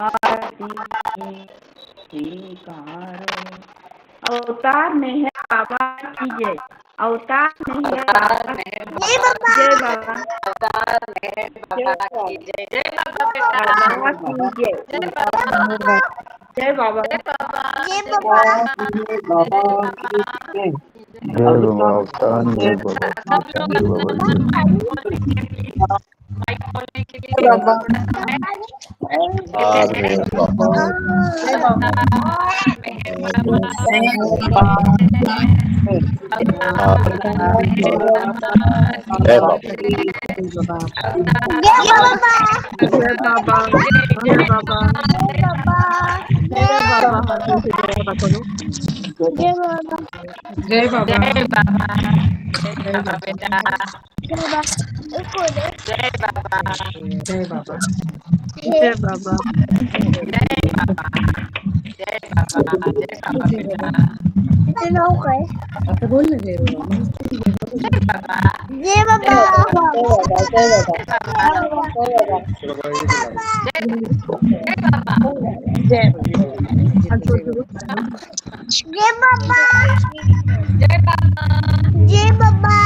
S1: आरती स्वीकारो। अवतार में है बाबा की जय। अवतार में है बाबा जय बाबा।
S2: अवतार में बाबा की जय। जय बाबा बेटा
S1: बाबा की जय। जय बाबा
S5: जय बाबा
S6: जय बाबा अवतार जय बाबा
S2: सब लोग
S6: जय बाबा जय
S2: माइक खोलने के लिए
S6: बाबा
S2: थोड़ा समय
S6: अवतार में बाबा
S1: जय बाबा
S6: जय बाबा
S5: जय बाबा
S1: जय बाबा जय बाबा
S5: जय बाबा
S1: जय बाबा
S2: जय बाबा बेटा
S5: जय बाबा इसको दे
S2: जय बाबा
S1: जय बाबा
S5: जय
S1: बाबा
S2: जय बाबा जय बाबा बेटा
S5: इतना ओके
S1: आता बोल ना जय बाबा
S2: जय बाबा
S5: जय बाबा
S2: जय बाबा
S1: जय
S5: जय बाबा
S2: जय बाबा
S5: जय बाबा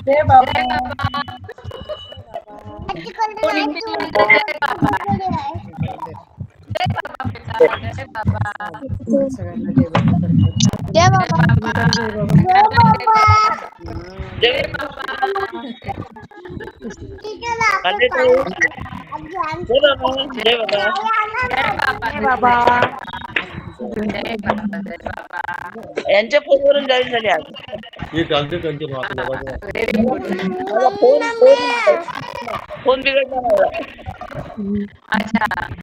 S2: जय बाबा
S1: जय बाबा
S5: अच्छी कर दे
S2: जय बाबा जय बाबा बेटा जय बाबा
S5: जय बाबा जय बाबा ठीक है ना
S2: जय बाबा
S1: बाबा
S2: जय बाबा जय बाबा.
S3: यांच्या फोनवरून जॉईन झाले आज.
S2: Very good.
S3: मला फोन बिघडला.
S2: अच्छा